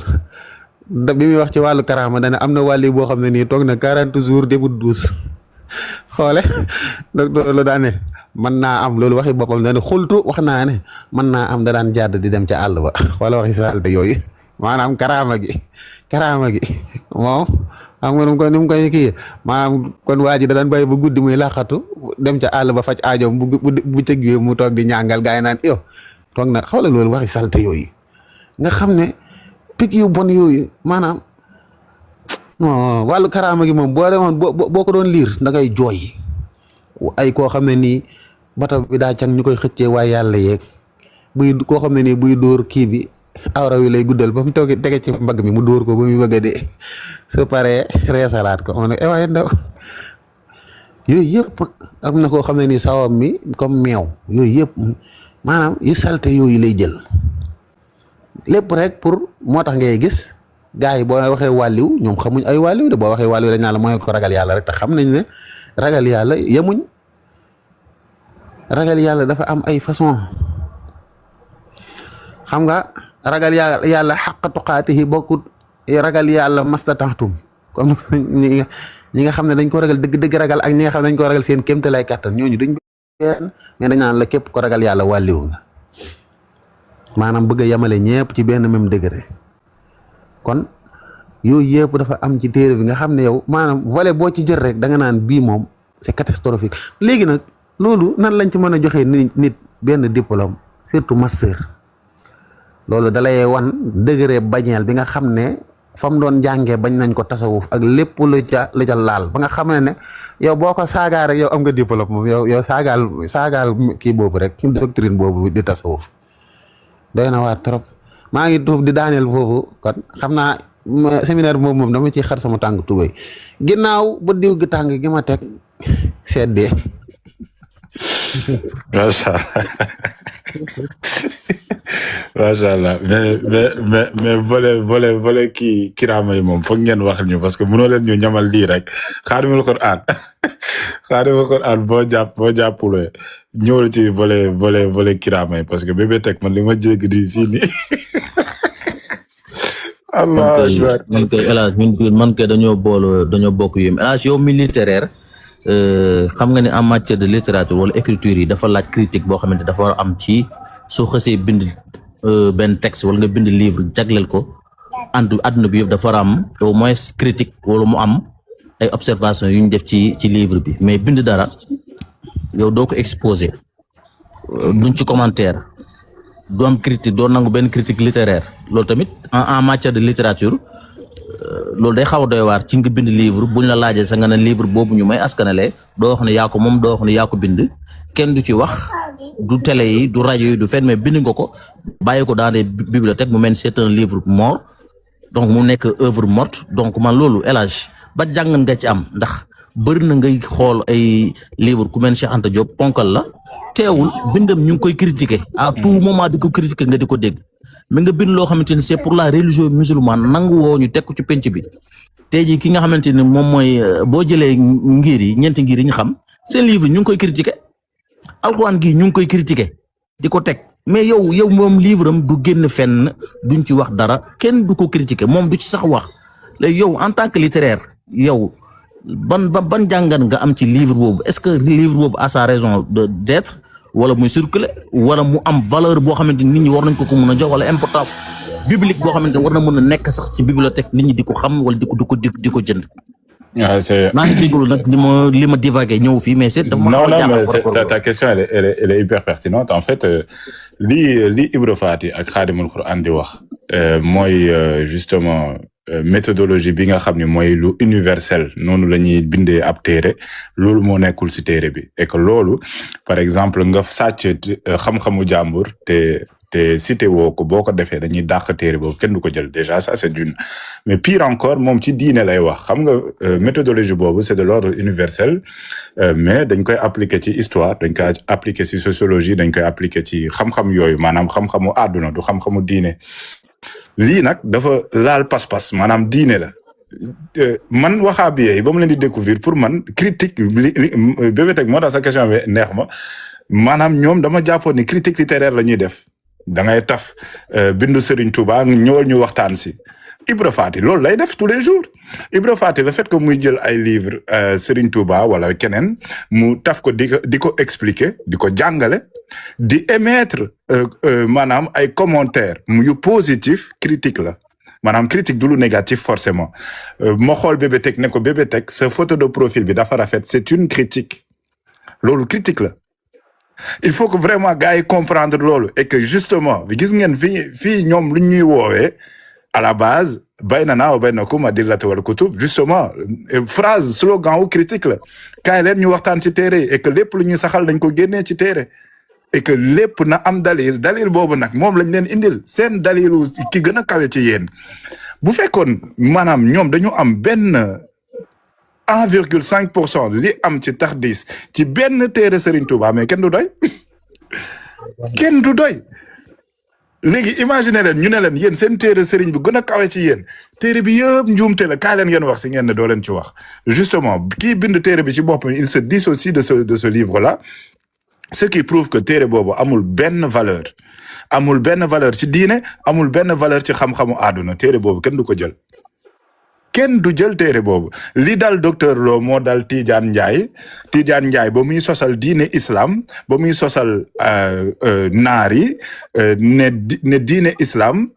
bi muy wax ci wàllu karaama dane am na wàlli boo xam ne nii toog na 40 jours demut douze xoole loolu daan ne mën naa am loolu waxi boppam da ne xultu wax naa ne mën naa am da daan jàdd di dem ca àll ba wala waxi salte yooyu maanaam karaama gi moom xam nga ni mu koy kii maanaam kon waa ji da daan bàyyi ba guddi muy laqatu dem ca àll ba faj aajoom bu cëggee mu toog di ñàngal gaa yi naan yow toog na xoolal loolu waxi salte yooyu nga xam ne picc yu bon yooyu maanaam non wàllu karaama gi moom boo demoon boo ko doon liir da ngay jooy ay koo xam ne nii bata bi daa càng ñu koy xëccee waaye yàlla yeeg buy koo xam ne nii buy dóor kii bi awra wi lay guddal ba mu toogee tege ci mbagg mi mu dóor ko ba muy bëgg a dee su paree reesalaat ko ma ne waaye ndaw yooyu yëpp am na koo xam ne nii sawam mi comme meew yooyu yëpp maanaam yu salte yooyu lay jël lépp rek pour moo tax ngay gis gars yi boo waxee wàlliw ñoom xamuñ ay wàlliw de boo waxee wàlliw dañ naan la mooy ko ragal yàlla rek te xam nañ ne ragal yàlla yemuñ ragal yàlla dafa am ay façon xam nga ragal yàlla xaq tuqaatihi bokkut ragal yàlla mastata'tum comme ñi nga xam ne dañ ko ragal dëgg ragal ak ñi nga xam ne dañ ko ragal seen kéemte lay kàttan ñooñu duñ benn mais dañ naan la képp ko ragal yàlla wàlliw nga maanaam bëgg a yemale ñëpp ci benn même degré kon yooyu yëpp dafa am ci téere bi nga xam ne yow maanaam volet boo ci jël rek da nga naan bii moom c'est catastrophique léegi nag loolu nan lañ ci mën a joxee nit benn diplôme surtout master loolu dalay wan degré bañeel bi nga xam ne fa mu doon jàngee bañ nañ ko tasawuf ak lépp lu ca laal ba nga xam ne yow boo ko saagaa rek yow am nga diplôme moom yow saagaal kii boobu rek doctrine boobu di tasawuf doy na waar trop maa ngi tuub di daaneel foofu kon xam naa séminaire bi moom dama ciy xar sama tànk tubéy ginnaaw ba diw gi tàng gi ma teg seddee macha allah mais volet kii kiraama yi moom foog ngeen wax ñu parce que mënoo leen ñu ñamal lii rek xaadimul Qur'an boo jàppulee ñëwal ci volet kiraama yi parce que bébé teg man li ma jégg di fii nii allah akbar man kay El Hadj man kay dañoo bokk yëm El Hadj yow mi littéraire xam nga ne en matière de littérature wala écriture yi dafa laaj critique boo xamante dafa war a am ci soo xësee bind benn texte wala nga bind livre jagleel ko àdduna bi yëpp dafa war a am au moins critique wala mu am ay observation yu ñu def ci livre bi mais bind dara yow doo ko exposé duñ ci commentaire doo am critique doo nangu benn critique littéraire loolu tamit en matière de littérature loolu day xaw a doy waar ci nga bind livre buñ la laajee sa nga ne livre boobu ñu may askanale doo wax ne yaa ko moom doo wax ne yaa ko bind kenn du ci wax du télé yi du rajo yi du fenn mais bind nga ko bàyyi ko dans des bibliothèques mu mel c'est un livre mort donc mu nekk œuvre morte donc man loolu El Hadj ba jàngat nga ci am ndax bëri na ngay xool ay livre ku mel Cheikh Anta Diop ponkal la teewul bindam ñu ngi koy critiquer à tout moment di ko critiquer nga di ko dégg mais nga bind loo xamante ni c'est pour la religion musulmane nangu woo ñu teg ko ci penc bi tey jii ki nga xamante ni moom mooy boo jëlee ngir yi ñeenti ngir yi ñu xam seen livre ñu ngi koy critiquer alxuraan gi ñu ngi koy critiquer di ko teg mais yow moom livre am du génn fenn duñ ci wax dara kenn du ko critiquer moom du ci sax wax léegi yow en tant que littéraire yow ban jàngat nga am ci livre boobu est-ce que livre boobu a sa raison d'être wala muy circuler wala mu am valeur boo xamante ni nit ñi war nañ ko mën a jox wala importance biblique boo xamante ni war na mën a nekk sax ci bibliothèque nit ñi di ko xam wala di ko jënd. c'est maa ngi déglu nag li ma divagué ñëw fii mais c'est dafa ma xaw a jaaxal mais ta question elle est hyper pertinente en fait li Ibra Faty ak Xaadimul Qur'an di wax mooy justement méthodologie bi nga xam ne mooy lu universel noonu la ñuy bindee ab téere loolu moo nekkul ci téere bi et que loolu par exemple nga sàcc xam-xamu jàmbur te cité woo ko boo ko defee dañuy dàq téere boobu kenn du ko jël déjà ça c'est d'une mais pire encore moom ci diine lay wax xam nga méthodologie boobu c'est de l'ordre universel mais dañ koy appliquer ci histoire dañ koy appliquer ci sociologie dañ koy appliquer ci xam-xam yooyu maanaam xam-xamu àdduna du xam-xamu diine lii nag dafa laal pas-pas maanaam diine la man waxaabiye yi ba mu leen di découvrir pour man critique bébé teg moo tax sa question bi neex ma maanaam ñoom dama jàppoon ni critique littéraire la ñuy def da ngay taf bindu Serigne Touba ñëwal ñu waxtaan si Ibra Fati loolu lay def tous les jours Ibra Fati le fait que muy jël ay livre Serigne Touba wala keneen mu taf ko di ko expliquer di ko jàngale di émettre maanaam ay commentaires yu positif critique la maanaam critique du lu négatif forcément ma xool Bébé Tech ne ko Bébé Tech sa photo de profil bi dafa rafet c'est une critique loolu critique la il faut que vraiment gars yi comprendre loolu et que justement gis ngeen fii ñoom lu ñuy woowee à la base baynana wa baynakum adillatu wal kutub justement phrase slogan ou critique la kaay leen ñu waxtaan ci téere et que lépp lu ñuy saxal dañ ko génnee ci téere et que lépp na am dalil boobu nag moom lañ leen indil seen dalilu ki gën a kawe ci yéen bu fekkoon maanaam ñoom dañu am benn 1,5% li am ci taxdis ci benn téere Serigne Touba mais kenn du doy kenn du doy léegi imaginer leen ñu ne leen yéen seen téere Serigne bi gën a kawe ci yéen téere bi yëpp njuumte la kaay leen ngeen wax si ngeen ne doo leen ci wax justement kii bind téere bi ci boppam il se dissocie de ce livre là ce qui prouve que téere boobu amul benn valeur ci diine amul benn valeur ci xam-xamu àdduna téere boobu kenn du ko jël kenn du jël téere boobu li dal docteur Lo moo dal Tidiane Ndiaye ba muy sosal diine islam ba muy sosal naar yi ne diine islam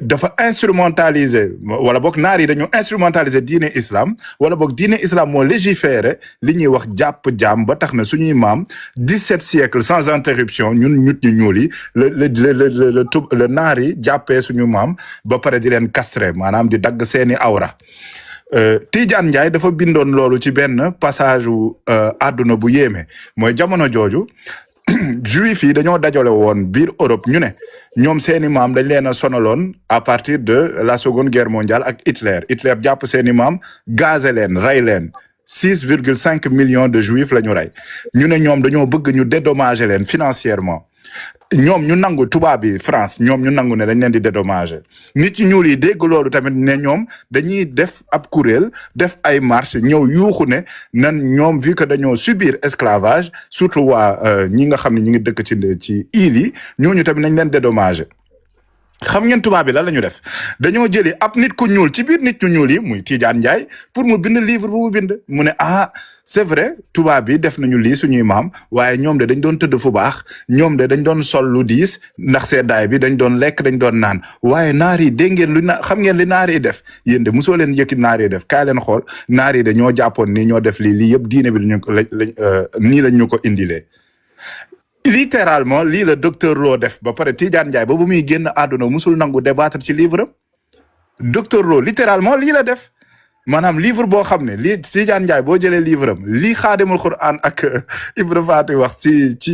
dafa instrumentaliser wala boog naar yi dañoo instrumentaliser diine islam wala boog diine islam moo légiférer li ñuy wax jàpp jaam ba tax na suñuy maam 17 siècles sans interruption ñun ñut ñu ñuul yi le naar yi jàppee suñu maam ba pare di leen castrer maanaam di dagg seeni awra Tidiane Ndiaye dafa bindoon loolu ci benn passage u àdduna bu yéeme mooy jamono jooju juif yi dañoo dajale woon biir Europe ñu ne ñoom seeni maam dañ leen a sonaloon à partir de la seconde guerre mondiale ak Hitler jàpp seeni maam gazé leen rey leen 6,5 millions de juifs la ñu rey ñu ne ñoom dañoo bëgg ñu dédommager leen financièrement ñoom ñu nangu tubaab bi France ñoom ñu nangu ne dañ leen di dédommager nit ñi ñuul yi dégg loolu tamit ne ñoom dañuy def ab kuréel def ay marche ñëw yuuxu ne nan ñoom vu que dañoo subir esclavage surtout waa ñi nga xam ne ñu ngi dëkk ci île yi ñooñu tamit nañ leen dédommager xam ngeen tubaab bi lan la ñu def dañoo jëli ab nit ku ñuul ci biir nit ñu ñuul yi muy Tidiane Ndiaye pour mu bind livre bu mu bind mu ne c'est vrai tubaab bi def nañu lii suñuy maam waaye ñoom de dañ doon tëdd fu baax ñoom de dañ doon sol lu diis ndax seddaay bi dañ doon lekk dañ doon naan waaye naar yi dégg ngeen xam ngeen li naar yi def yéen de mosoo leen yëkkit naar yi def kaay leen xool naar yi de ñoo jàppoon nii ñoo def lii yëpp diine bi nii lañ ñu ko indilee. littéralement lii la docteur Lo def ba pare Tidiane Ndiaye ba bu muy génn àdduna musul nangu débattre ci livre am docteur Lo littéralement lii la def maanaam livre boo xam ne lii Tidiane Ndiaye boo jëlee livre am lii Xaadimul Quran ak Ibra Faati wax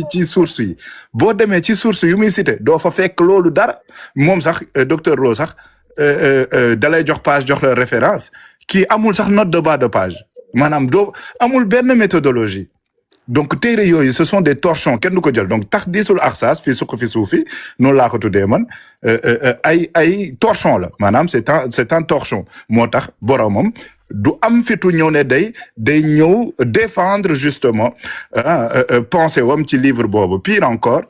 ci source yi boo demee ci source yu muy cité doo fa fekk loolu dara moom sax docteur Lo sax dalay jox page jox la référence kii amul sax note de bas de page maanaam doo amul benn méthodologie. donc téere yooyu ce sont des torchons kenn du ko jël donc taxdiisul axsaas fii suq fi suufi noonu laa ko tuddee man ay torchon la maanaam c'est un torchon moo tax boromam du am fitu ñëw ne day ñëw défendre justement pensée wam ci livre boobu pire encore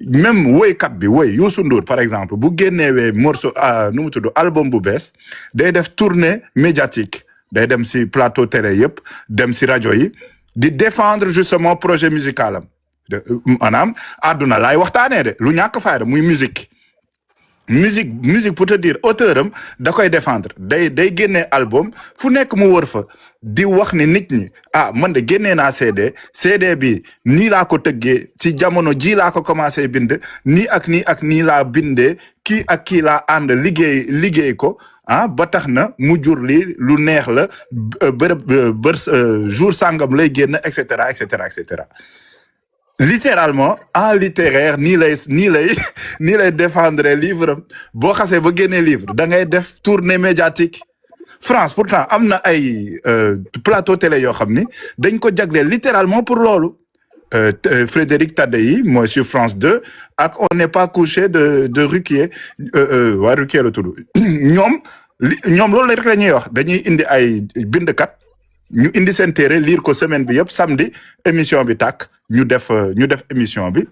même woykat bi Youssou Ndour par exemple bu génnewee morceau nu mu tudd album bu bees day def tournée médiatique day dem si plateau télé yëpp dem si rajo yi di défendre justement projet musical am maanaam àdduna laay waxtaanee de lu ñàkk fayda muy musique pour te dire auteur am da koy défendre day génnee album fu nekk mu wër fa di wax ni nit ñi man de génnee naa CD bi nii laa ko tëggee ci jamono ji laa ko commencé bind nii ak nii laa bindee kii ak kii laa ànd liggéey ko ba tax na mu jur lii lu neex la jour sangam lay génn et cetera et cetera et cetera littéralement en littéraire nii lay défendre livre am boo xasee ba génnee livre da ngay def tournée médiatique France pourtant am na ay plateau télé yoo xam ni dañ ko jagleel littéralement pour loolu Frédéric Tadei mooy sur France 2 ak on n'est pas couché de Ruquier waa Ruquier la tudd ñoom loolu rek la ñuy wax dañuy indi ay bindkat ñu indi seen téere lire ko semaine bi yëpp samedi émission bi tàkk ñu def émission bi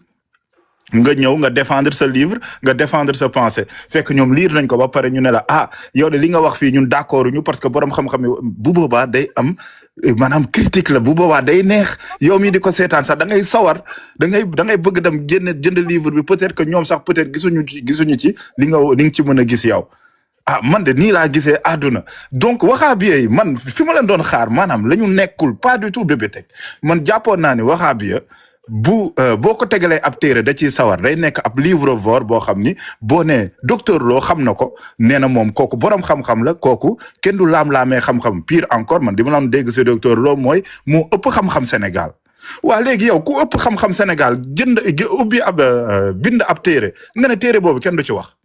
nga ñëw nga défendre sa livre nga défendre sa pensée fekk ñoom lire nañ ko ba pare ñu ne la ah yow de li nga wax fii ñun d'accord ñu parce que borom xam-xam yi bu boobaa day am maanaam critique la bu boobaa day neex yow mii di ko seetaan sax da ngay sawar da ngay bëgg dem jënd livre bi peut-être que ñoom sax peut-être gisuñu ci li nga ci mën a gis yow. ah man de nii laa gisee àdduna donc waxaabiya yi man fi ma leen doon xaar maanaam la ñu nekkul pas du tout Bébé Tech man jàppoon naa ne waxaabiya boo ko tegalee ab téere da ciy sawar day nekk ab livre-vore boo xam ni boo nee docteur Lo xam na ko nee na moom kooku borom xam-xam la kooku kenn du laam-laamee xam-xam pire encore man di ma la dégg si docteur Lo mooy moo ëpp xam-xam Sénégal. waa léegi yow ku ëpp xam-xam Sénégal ubbi bind ab téere nga ne téere boobu kenn du ci wax.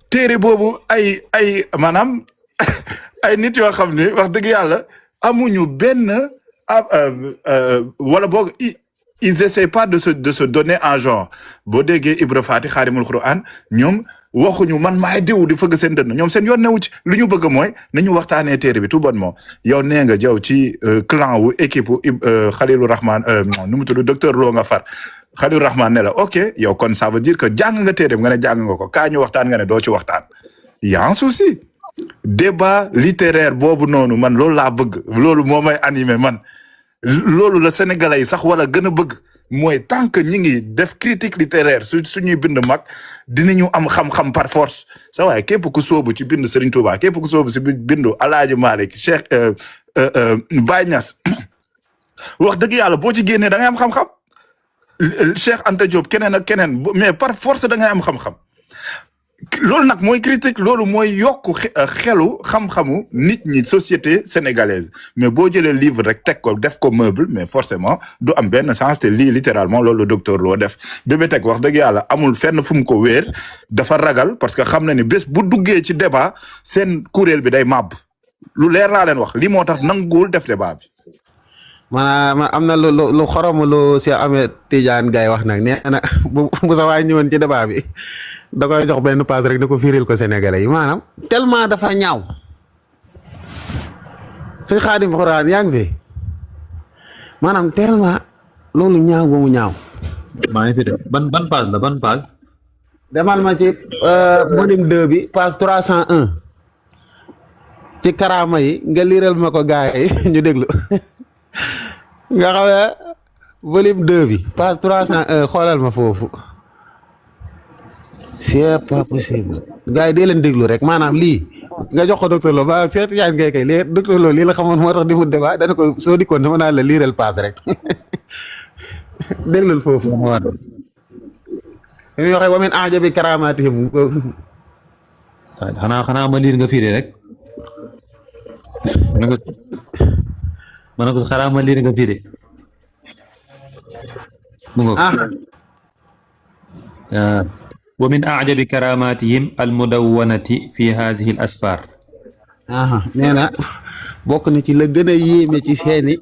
téere boobu ay maanaam ay nit yoo xam ne wax dëgg yàlla amuñu benn wala boog ils essaient pas de se donner en genre boo déggee Ibra Fati Xaadimul Quran ñoom waxuñu man maay diw di fëgg seen dënn ñoom seen yoon newu ci lu ñu bëgg mooy nañu waxtaanee téere bi tout bonnement yow nee nga jaw ci clan wu équipe Khalilou Rahman nu mu tudd docteur Lo nga far Khalilou Rahman ne la ok yow kon ça veut dire que jàng nga téere bi nga ne jàng nga ko kaa ñu waxtaan nga ne doo ci waxtaan y a un souci débat littéraire boobu noonu man loolu laa bëgg loolu moo may animé man loolu la sénégalais yi sax wala gën a bëgg mooy tant que ñi ngi def critique littéraire suñuy bind mag dinañu am xam-xam par force sa waaye képp ku sóobu ci bind Serigne Touba képp ku sóobu si bindu Alaaji Malick Cheikh Baye Niass wax dëgg yàlla boo ci génnee da ngay am xam-xam Cheikh Anta Diop keneen ak keneen mais par force da ngay am xam-xam loolu nag mooy critique loolu mooy yokku xelu xam-xamu nit ñi société sénégalaise mais boo jëlee livre rek teg ko def ko meuble mais forcément du am benn sens te lii littéralement loolu le docteur Lo def Bébé Tech wax dëgg yàlla amul fenn fu mu ko wéer dafa ragal parce que xam na ni bés bu duggee ci débat seen kuréel bi day màbb lu leer laa leen wax lii moo tax nanguwul def débat bi. maanaam am na lu xorom lu Cheikh Ahmed Tidiane Gaye wax nag nee na bu sa waay ñëwoon ci débat bi da koy jox benn passe rek da ko firil ko Sénégalais yi maanaam tellement dafa ñaaw sëñ Xaadim Xuraan yaa ngi fi maanaam tellement loolu ñaaw ba mu ñaaw. maa ngi fi de ban page la ban page. demal ma ci volume 2 bi page 301 ci karaama yi nga liiral ma ko gars yi ñu déglu. nga xam ne volume 2 bi page 301 xoolal ma foofu c'est pas possible gars yi dee leen déglu rek maanaam lii nga jox ko docteur Lo ba seet yaa ngi kay lii docteur Lo lii la xamoon moo tax di mu débat dana ko soo dikkoon dama naan la liiral page rek déglul foofu ma waat mi waxee wa min ajabi karamatihim xanaa ma liir nga fiire rek ma ne ko xanaa ma liir nga fiire wa min ajabi karamatihim almudawwanati fi hadhihi al asfar nee na bokk na ci la gën a yéeme ci seeni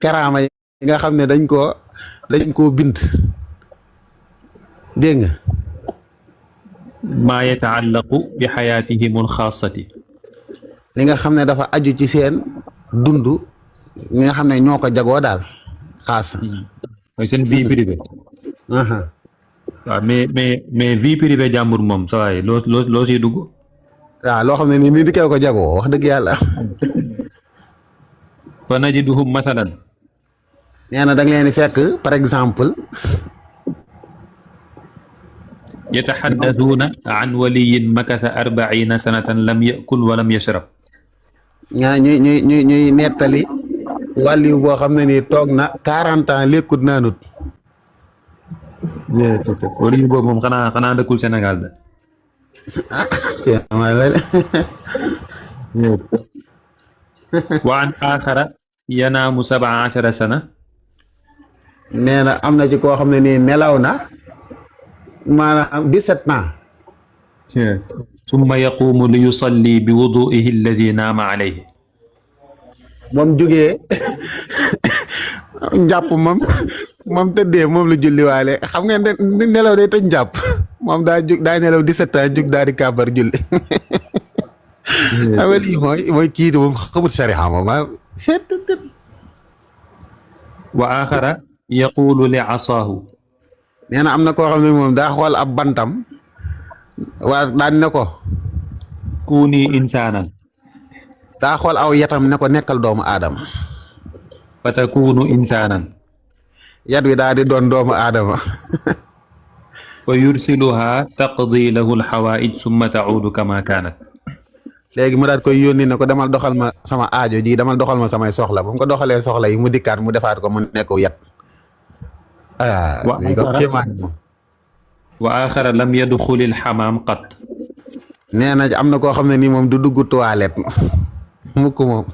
karaama yi nga xam ne dañ koo bind dégg nga maa yataallaqu bi xayaatihim alxaasati li nga xam ne dafa aju ci seen dund ñi nga xam ne ñoo ko jagoo daal xaas mooy seen vie privée waaw mais vie privée jàmbur moom sa waay loo siy dugg waaw loo xam ne ni di kew ko jagoo wax dëgg yàlla fa najiduhum masalan nee na da nga leen di fekk par exemple yataxaddasuuna an waliyin makasa 40 sanatan lam yakul wa lam yashrab ñuy nettali wàllu boo xam ne nii toog na 40 ans lekkut naanut waliyu boobu moom xanaa dëkkul Sénégal da wa an axara yanaamu 17 sana nee na am na ci koo xam ne nii nelaw na maanaam 17 ans summa yaqumu li yusalli bi wuduihi allazi naama alayhi moom jógee njàpp moom tëddee moom la julliwaale xam ngeen ne nelaw day tëj njàpp moom daa nelaw 17 ans jug daal di kàbbar julli xam nga lii mooy kii moom xamut sariya moom wa axara yaqulu li asaahu nee na am na koo xam ne moom daa xool ab bantam waa daan ne ko kuuni insaanan daa xool aw yatam ne ko nekkal doomu aadama fa takunu insaanan yat wi daa di doon doomu aadama fa yursiluha taqdi lahu alxawaij summa taudu kama kaanat. léegi mu daal koy yónni ne ko demal doxal ma sama aajo ji demal doxal ma samay soxla ba mu ko doxalee soxla yi mu dikkaat mu defaat ko mu nekk yat wa axara lam yadxuli alxamaam qat. nee na am na koo xam ne nii moom du dugg toilette mukk moom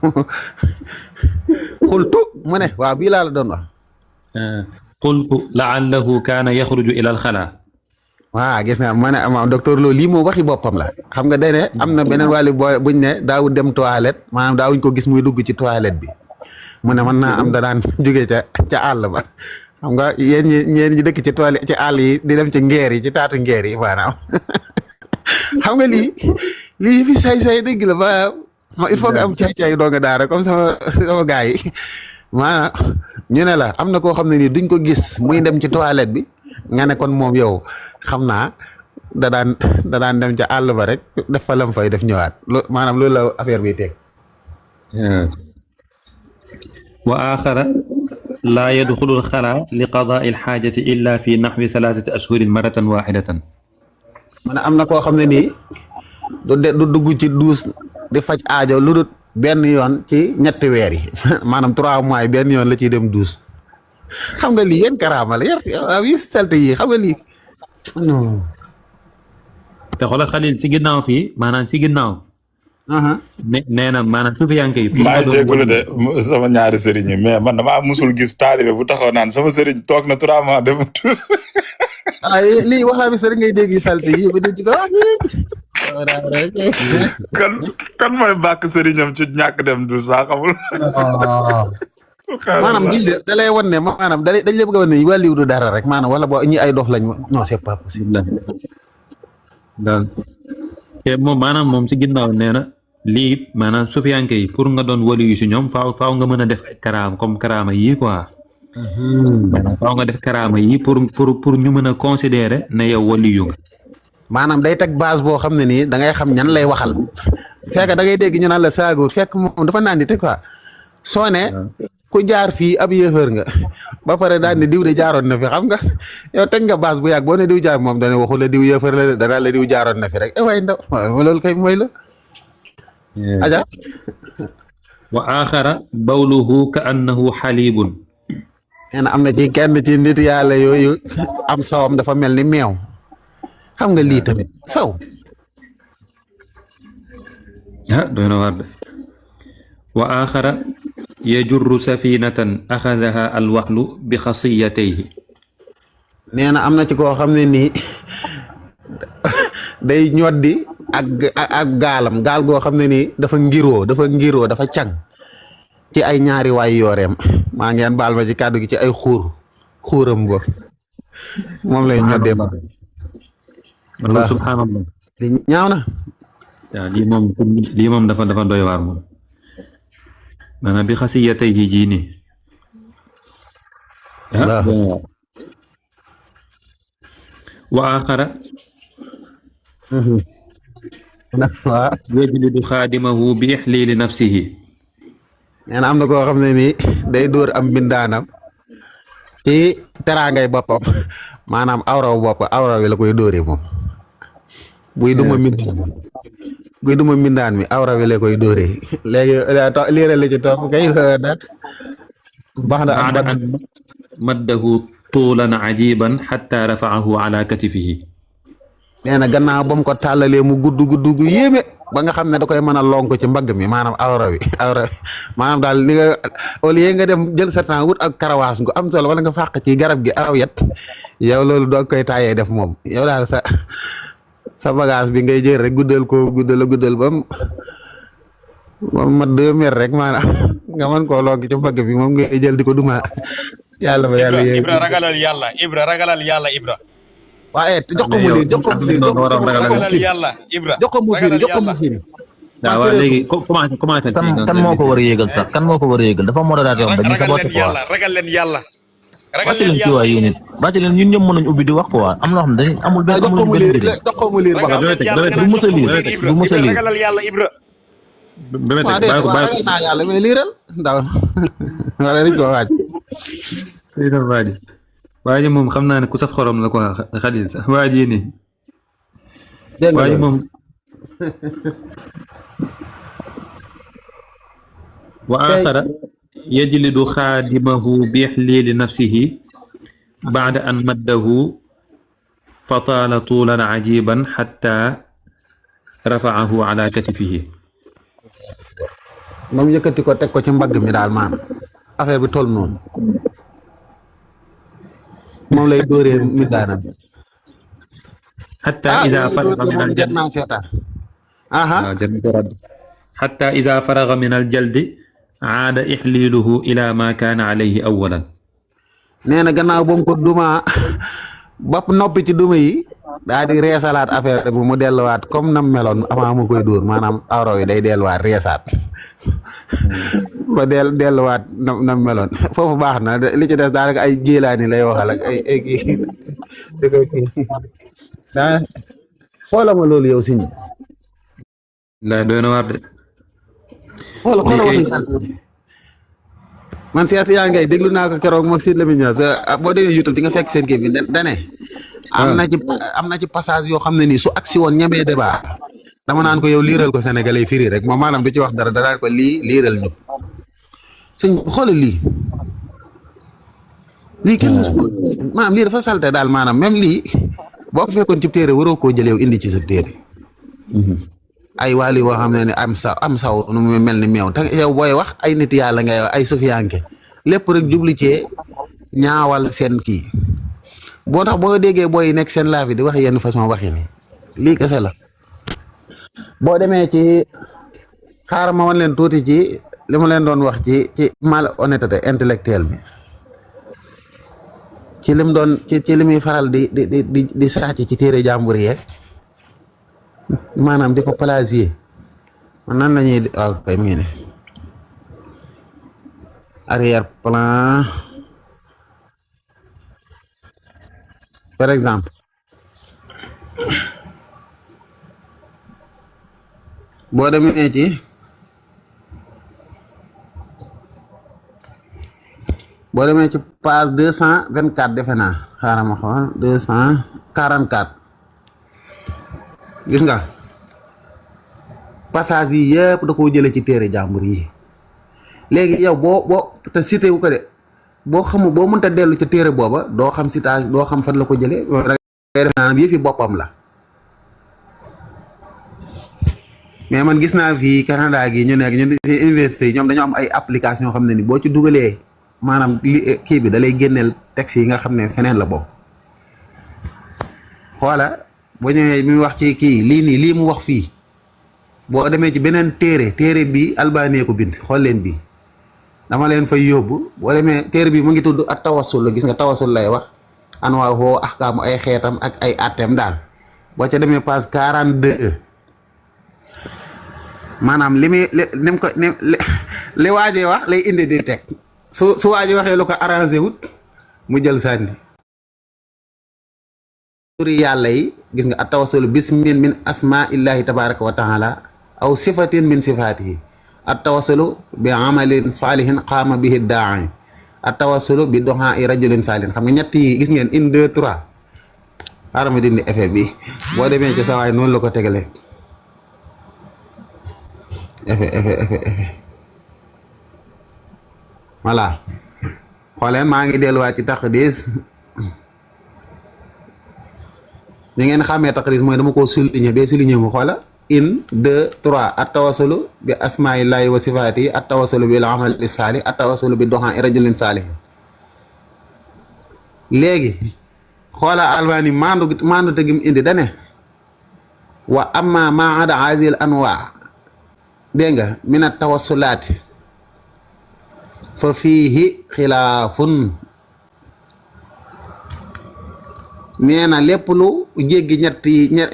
xultu mu ne waaw bii laa la doon wax qultu laallahu kaana yaxruju ila alxalaa. waaw gis nga ma ne ama docteur Lo lii moom waxi boppam la xam nga day ne am na beneen wàllu booy buñ ne daawul dem toilette maanaam daawuñ ko gis muy dugg ci toilette bi mu ne mën naa am da daan jóge ca àll ba xam nga yéen ñi dëkk ci toilette ci àll yi di dem ci ngeer yi ci taatu ngeer yi maanaam xam nga lii fi say dëgg la maanaam il faut que am cay doo nga daara comme sama gars yi maanaam ñu ne la am na koo xam ne nii duñ ko gis muy dem ci toilette bi nga ne kon moom yow xam naa da daan dem ca àll ba rek def fa lam fay def ñëwaat maanaam loolu la affaire bi teg wa axara laa yadxulu alxalaa li qadaai alxaajati illa fi naxwi salaasati ashhurin maratan waxidatan. ma ne am na koo xam ne nii du dugg ci duus di faj aajo lu dul benn yoon ci ñetti weer yi maanaam 3 mois yi benn yoon la ciy dem duus xam nga lii yéen karaama la yi salte yi xam nga lii non. te xoolal Xalil si ginnaaw fii maanaam si ginnaaw. nee na maanaam suufiyanke yi. maa ngi jégalu de sama ñaari sëriñ yi mais man damaa musul gis taalibe bu taxaw naan sama sëriñ toog na 3 mois dem tuus. lii waxaa bi sëriñ ngay dégg salte yi ba dégg ko kan mooy bàkk sëriñam ci ñàkk dem duus laa xamul. maanaam lii de da lay wan ne maanaam dañ lay bëgg a wan ne wàlliw du dara rek maanaam wala boo ñi ay dof lañ non c'est pas possible. daal te moom maanaam moom si ginnaaw nee na lii maanaam sufiyanke yi pour nga doon wali yu si ñoom faaw nga mën a def ay karaama comme karaama yii quoi. maanaam faaw nga def karaama yi pour ñu mën a considérer ne yow wali yu nga. maanaam day teg base boo xam ne nii da ngay xam ñan lay waxal fekk da ngay dégg ñu naan la saagoor fekk moom dafa naan di te quoi soo ne ku jaar fii ab yéefar nga ba pare daan ne diw de jaaroon na fi xam nga yow teg nga base bu yàgg boo ne diw jaar moom dana waxu la diw yéefar la dana la diw jaaroon na fi rek waaye ndaw loolu kay mooy la aja wa axara bawluhu ka annahu xalibun. nee na am na ci kenn ci nit yàlla yooyu am sawam dafa mel ni meew xam nga lii tamit saw doy na waar de. wa axara yajurru safinatan axadaha alwaxlu bi xasiyatayhi. nee na am na ci koo xam ne nii day ñoddi ak gaal goo xam ne nii dafa ngiroo dafa càng ci ay ñaari waay yooreem maa ngeen baal ma ci kàddu gi ci ay xuuram go moom lay ñoddee ba subhanallah li ñaaw na waaw lii moom dafa doy waar moom maanaam bi xasiyatay ji jii nii wa axara yajlidu xaadimahu bi ixliili nafsihi. nee na am na koo xam ne nii day dóor am mbindaanam ci teraangay boppam maanaam awra wi la koy dóoree moom buy duma mbindaan mi awra wi la koy dóoree léegi liiral la ci topp kay daal baax na am maddahu tuulan ajiban xatta rafaahu ala katifihi. nee na gannaaw ba mu ko tàllalee mu gudd gu yéeme ba nga xam ne da koy mën a lonk ci mbagg mi maanaam awra wi maanaam daal li nga au lieu nga dem jël sa temps wut ak karawaas gu am solo wala nga fàq ci garab gi aw yet yow loolu doo koy taayee def moom yow daal sa bagage bi ngay jël rek guddal ba mu mat 2 mètres rek maanaam nga mën koo lonk ci mbagg bi moom ngay jël di ko duma yàlla ba yàlla Ibra ragalal yàlla Ibra waaye jox ko mu liir jox ko mu firi jox ko mu firi waaw léegi commencé kan moo ko war a yéegal sax kan moo ko war a yéegal dafa modérateur dañuy saboté quoi ragal leen yàlla wàcc leen kii waay yéen it bàcc leen ñun ñëpp mën nañ ubbi di wax quoi am loo xam ne dañuy amul benn amul benn njëriñ. jox ko mu liir ba xam. du mës a liir du mës a liir. ragalal yàlla Ibra. waaw déedéet waaw ragal naa yàlla mais liiral ndaw wala dañ ko waaj. waa ji moom xam naa ne ku saf xorom la quoi Xalil sax waa ji nii. dégg nga waa ji moom. wa axara yajlidu xaadimahu bi ixliili nafsihi baada an maddahu fa taala tuulan cajiban xatta rafaahu ala katifihi. moom yëkkati ko teg ko ci mbagg mi daal maanaam affaire bi toll noonu moom lay dóoree mi daanam. xatta ida faraga min jot naa seetaan. xatta ida faraga min aljaldi aada ixliiluhu ila ma kaana alayhi awalan. nee na gannaaw ba mu ko duma bopp noppi ci duma yi daa di reesalaat affaire bi mu delluwaat comme nam meloon avant mu koy dóor maanaam awraw yi day delluwaat reesaat ba delluwaat nam meloon foofu baax na li ci des daanaka ay jéelaani lay waxal ak ay kii daa xoolal ma loolu yow si ñi la doy na waar de. xoolal waxi sant man seet yaa ngay déglu naa ko keroog moom Sidy Lamine Niass boo demee YouTube di nga fekk seen kii bi dane am na ci passage yoo xam ne nii su agsi woon ñemee débat dama naan ko yow liiral ko Sénégalais firi rek moom maanaam du ci wax dara danaan ko lii liiral ñu sëñ xoolal lii kenn musu ko maanaam lii dafa salte daal maanaam même lii boo ko fekkoon ci téere waroo koo jëlee indi ci sa téere ay waali woo xam ne am saw nu mu mel ni meew te yow booy wax ay nit yàlla ngay wax ay sufiyanke lépp rek jubli cee ñaawal seen kii boo tax boo déggee booy nekk seen laa fi di wax yenn façon waxi ni lii kese la boo demee ci xaaral ma wan leen tuuti ci li ma leen doon wax ci malhonnêteté intellectuelle bi ci lim doon ci li muy faral di sàcc ci téere jàmbur yeeg maanaam di ko plagier man nan la ñuy waaw kay mu ngi ne arrière plan par exemple boo demee ci page 224 defe naa xaaral ma xool 244 gis nga passage yi yëpp da koo jëlee ci téere jàmbur yi léegi yow boo te cité wu ko de boo mënta dellu ci téere booba doo xam citation doo xam fan la ko jëlee da ngay def naanam yëfi boppam la mais man gis naa fii Canada gi ñu nekk ñun université yi ñoom dañoo am ay application xam ne ni boo ci dugalee maanaam kii bi da lay génneel texte yi nga xam ne feneen la bokk xoola boo ñëwee mi wax ci kii lii mu wax fii boo demee ci beneen téere bi Albani ko bind xool leen bi dama leen fay yóbbu boo demee téere bi mu ngi tudd ak tawassul gis nga tawassul lay wax anwaahu ahkaamu ay xeetam ak ay atteem daal boo ca demee page 42 maanaam li waajee wax lay indi di teg su waajee waxee lu ko arrangé wut mu jël sànni turi yàlla yi gis nga at-tawassul bismin min asmaillahi tabaraka wa taala aw sifatin min sifatihi at-tawassulu bi amalin salihin qaama bihi daai at-tawassulu bi du'aa'i rajulin salihin xam nga ñett yi gis ngeen 1 2 3 xaaral ma dindi effet bi boo demee ci sawaay noonu la ko tegalee effet voilà xooleen maa ngi delluwaat ci taqdis ni ngeen xàmmee taqdis mooy dama koo souligner ba souligner mu xoola 1 2 3 at-tawassulu bi asmaillahi wa sifatihi at-tawassulu bil amali salih at-tawassulu bi du'aa'i rajulin salih léegi xoola Albani maandu te gim indi dane wa amma ma ada hazil anwa dégg nga min at-tawassulaati fa fiihi xilaafun nee na lépp lu jéggi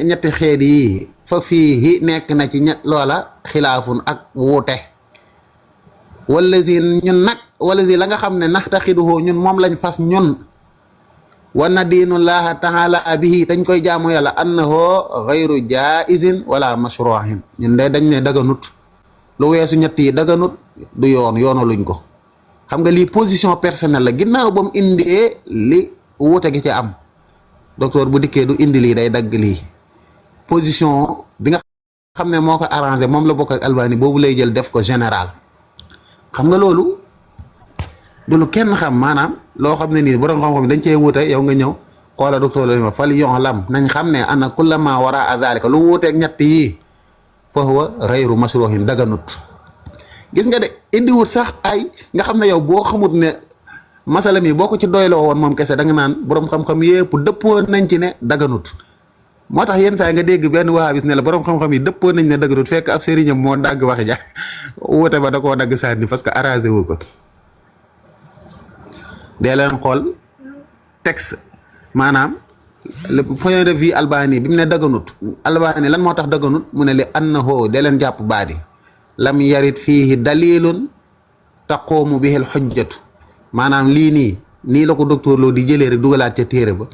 ñetti xeet yi fa fiihi nekk na ci loola xilaafun ak wuute wala si ñun nag wala si la nga xam ne naxtaxiduhu ñun moom lañ fas ñun wa nadiinullaha taala bihi dañ koy jaamu yàlla annahu ghayru jaizin wala mashruhin ñun de dañ ne daganut lu weesu ñett yi daganut du yoonu luñ ko xam nga lii position personnelle la ginnaaw ba mu indee li wuute gi ci am docteur bu dikkee du indi lii day dagg lii position bi nga xam ne moo ko arrangé moom la bokk ak Albani boobu lay jël def ko général xam nga loolu du lu kenn xam maanaam loo xam ne nii borom xam-xam dañ cee wuute yow nga ñëw xoola docteur la ma fal yu'lam nañ xam ne ana kulla ma wara zalika lu wuuteeg ñett yi fa huwa ghayru mashruhin daganut gis nga de indiwut sax ay nga xam ne yow boo xamut ne masala mi boo ko ci doyloo woon moom kese da nga naan borom xam-xam yëpp dëppoo nañ ci ne daganut moo tax yenn saa nga dégg benn wahabis ne la borom xam-xam yi dëppoo nañ ne daganut fekk ab sëriñam moo dagg wax ja wuute ba da koo dagg sànni parce que arrangé wu ko dee leen xool texte maanaam le point de vue Albani bi mu ne daganut Albani lan moo tax daganut mu ne li annahu dee leen jàpp baadi lam yarit fiihi dalilun taqumu bihi al xujjatu maanaam lii nii la ko docteur Lo di jëlee rek dugalaat ca téere ba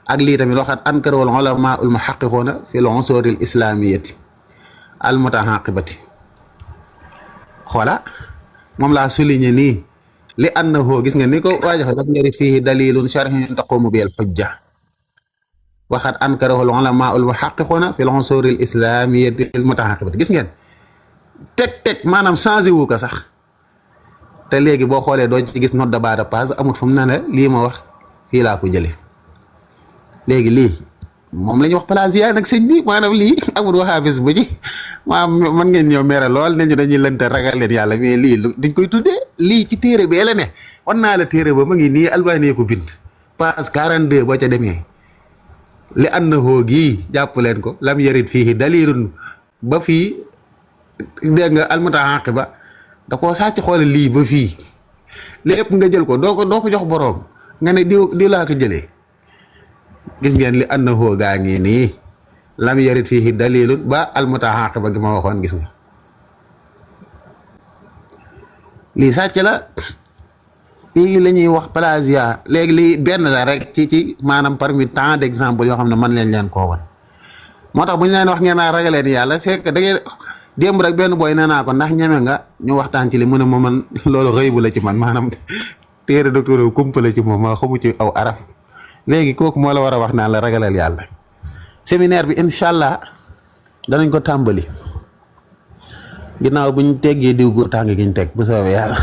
ak lii tamit waxaat ankara wal ulama al muhaqqiquna fi al unsur al islamiyati al mutahaqibati xoola moom laa souligné nii li annahu gis nga ni ko waajoxe lam yarit fiihi dalilun shar'iyun taqumu bihi al xujja waxaat ankara wal ulama al muhaqqiquna fi al unsur al islamiyati al mutahaqibati gis ngeen teg maanaam changé wu ko sax te léegi boo xoolee doo ci gis note de bas de page amut fu mu ne la lii ma wax fii laa ko jëlee léegi lii moom la ñuy wax plagiat nag sëñ bi maanaam lii amul waxaafis bu ci maanaam mën ngeen ñëw mere lool ne ñu dañuy lënta ragal leen yàlla mais lii duñ koy tuddee lii ci téere bee la ne wan naa la téere ba ma ngi nii Albani ko bind page 42 boo ca demee li annahu gii jàpp leen ko lam yarit fii dalilun ba fii dégg nga almutaaqiba da koo sàcc xoole lii ba fii lépp nga jël ko doo ko jox boroom nga ne diw laa ko jëlee gis ngeen li annahu gaa ngi nii lam yarit fii dalilun ba almutaaqiba gi ma waxoon gis nga lii sàcc la lii la ñuy wax plagiat léegi lii benn la rek ci maanaam parmi tant d'exemples yoo xam ne man leen koo wan moo tax bu ñu leen wax ngeen naa ragaleen yàlla c'est que da ngeen démb rek benn booy nee naa ko ndax ñeme nga ñu waxtaan ci li mu ne ma man loolu xëy bu la ci man maanaam téere docteur kumpa la ci moom ma xamu ci aw araf léegi kooku moo la war a wax naan la ragalal yàlla séminaire bi incha allah danañ ko tàmbali ginnaaw bu ñu teggee diw gu tàng gi ñu teg bu soobee yàlla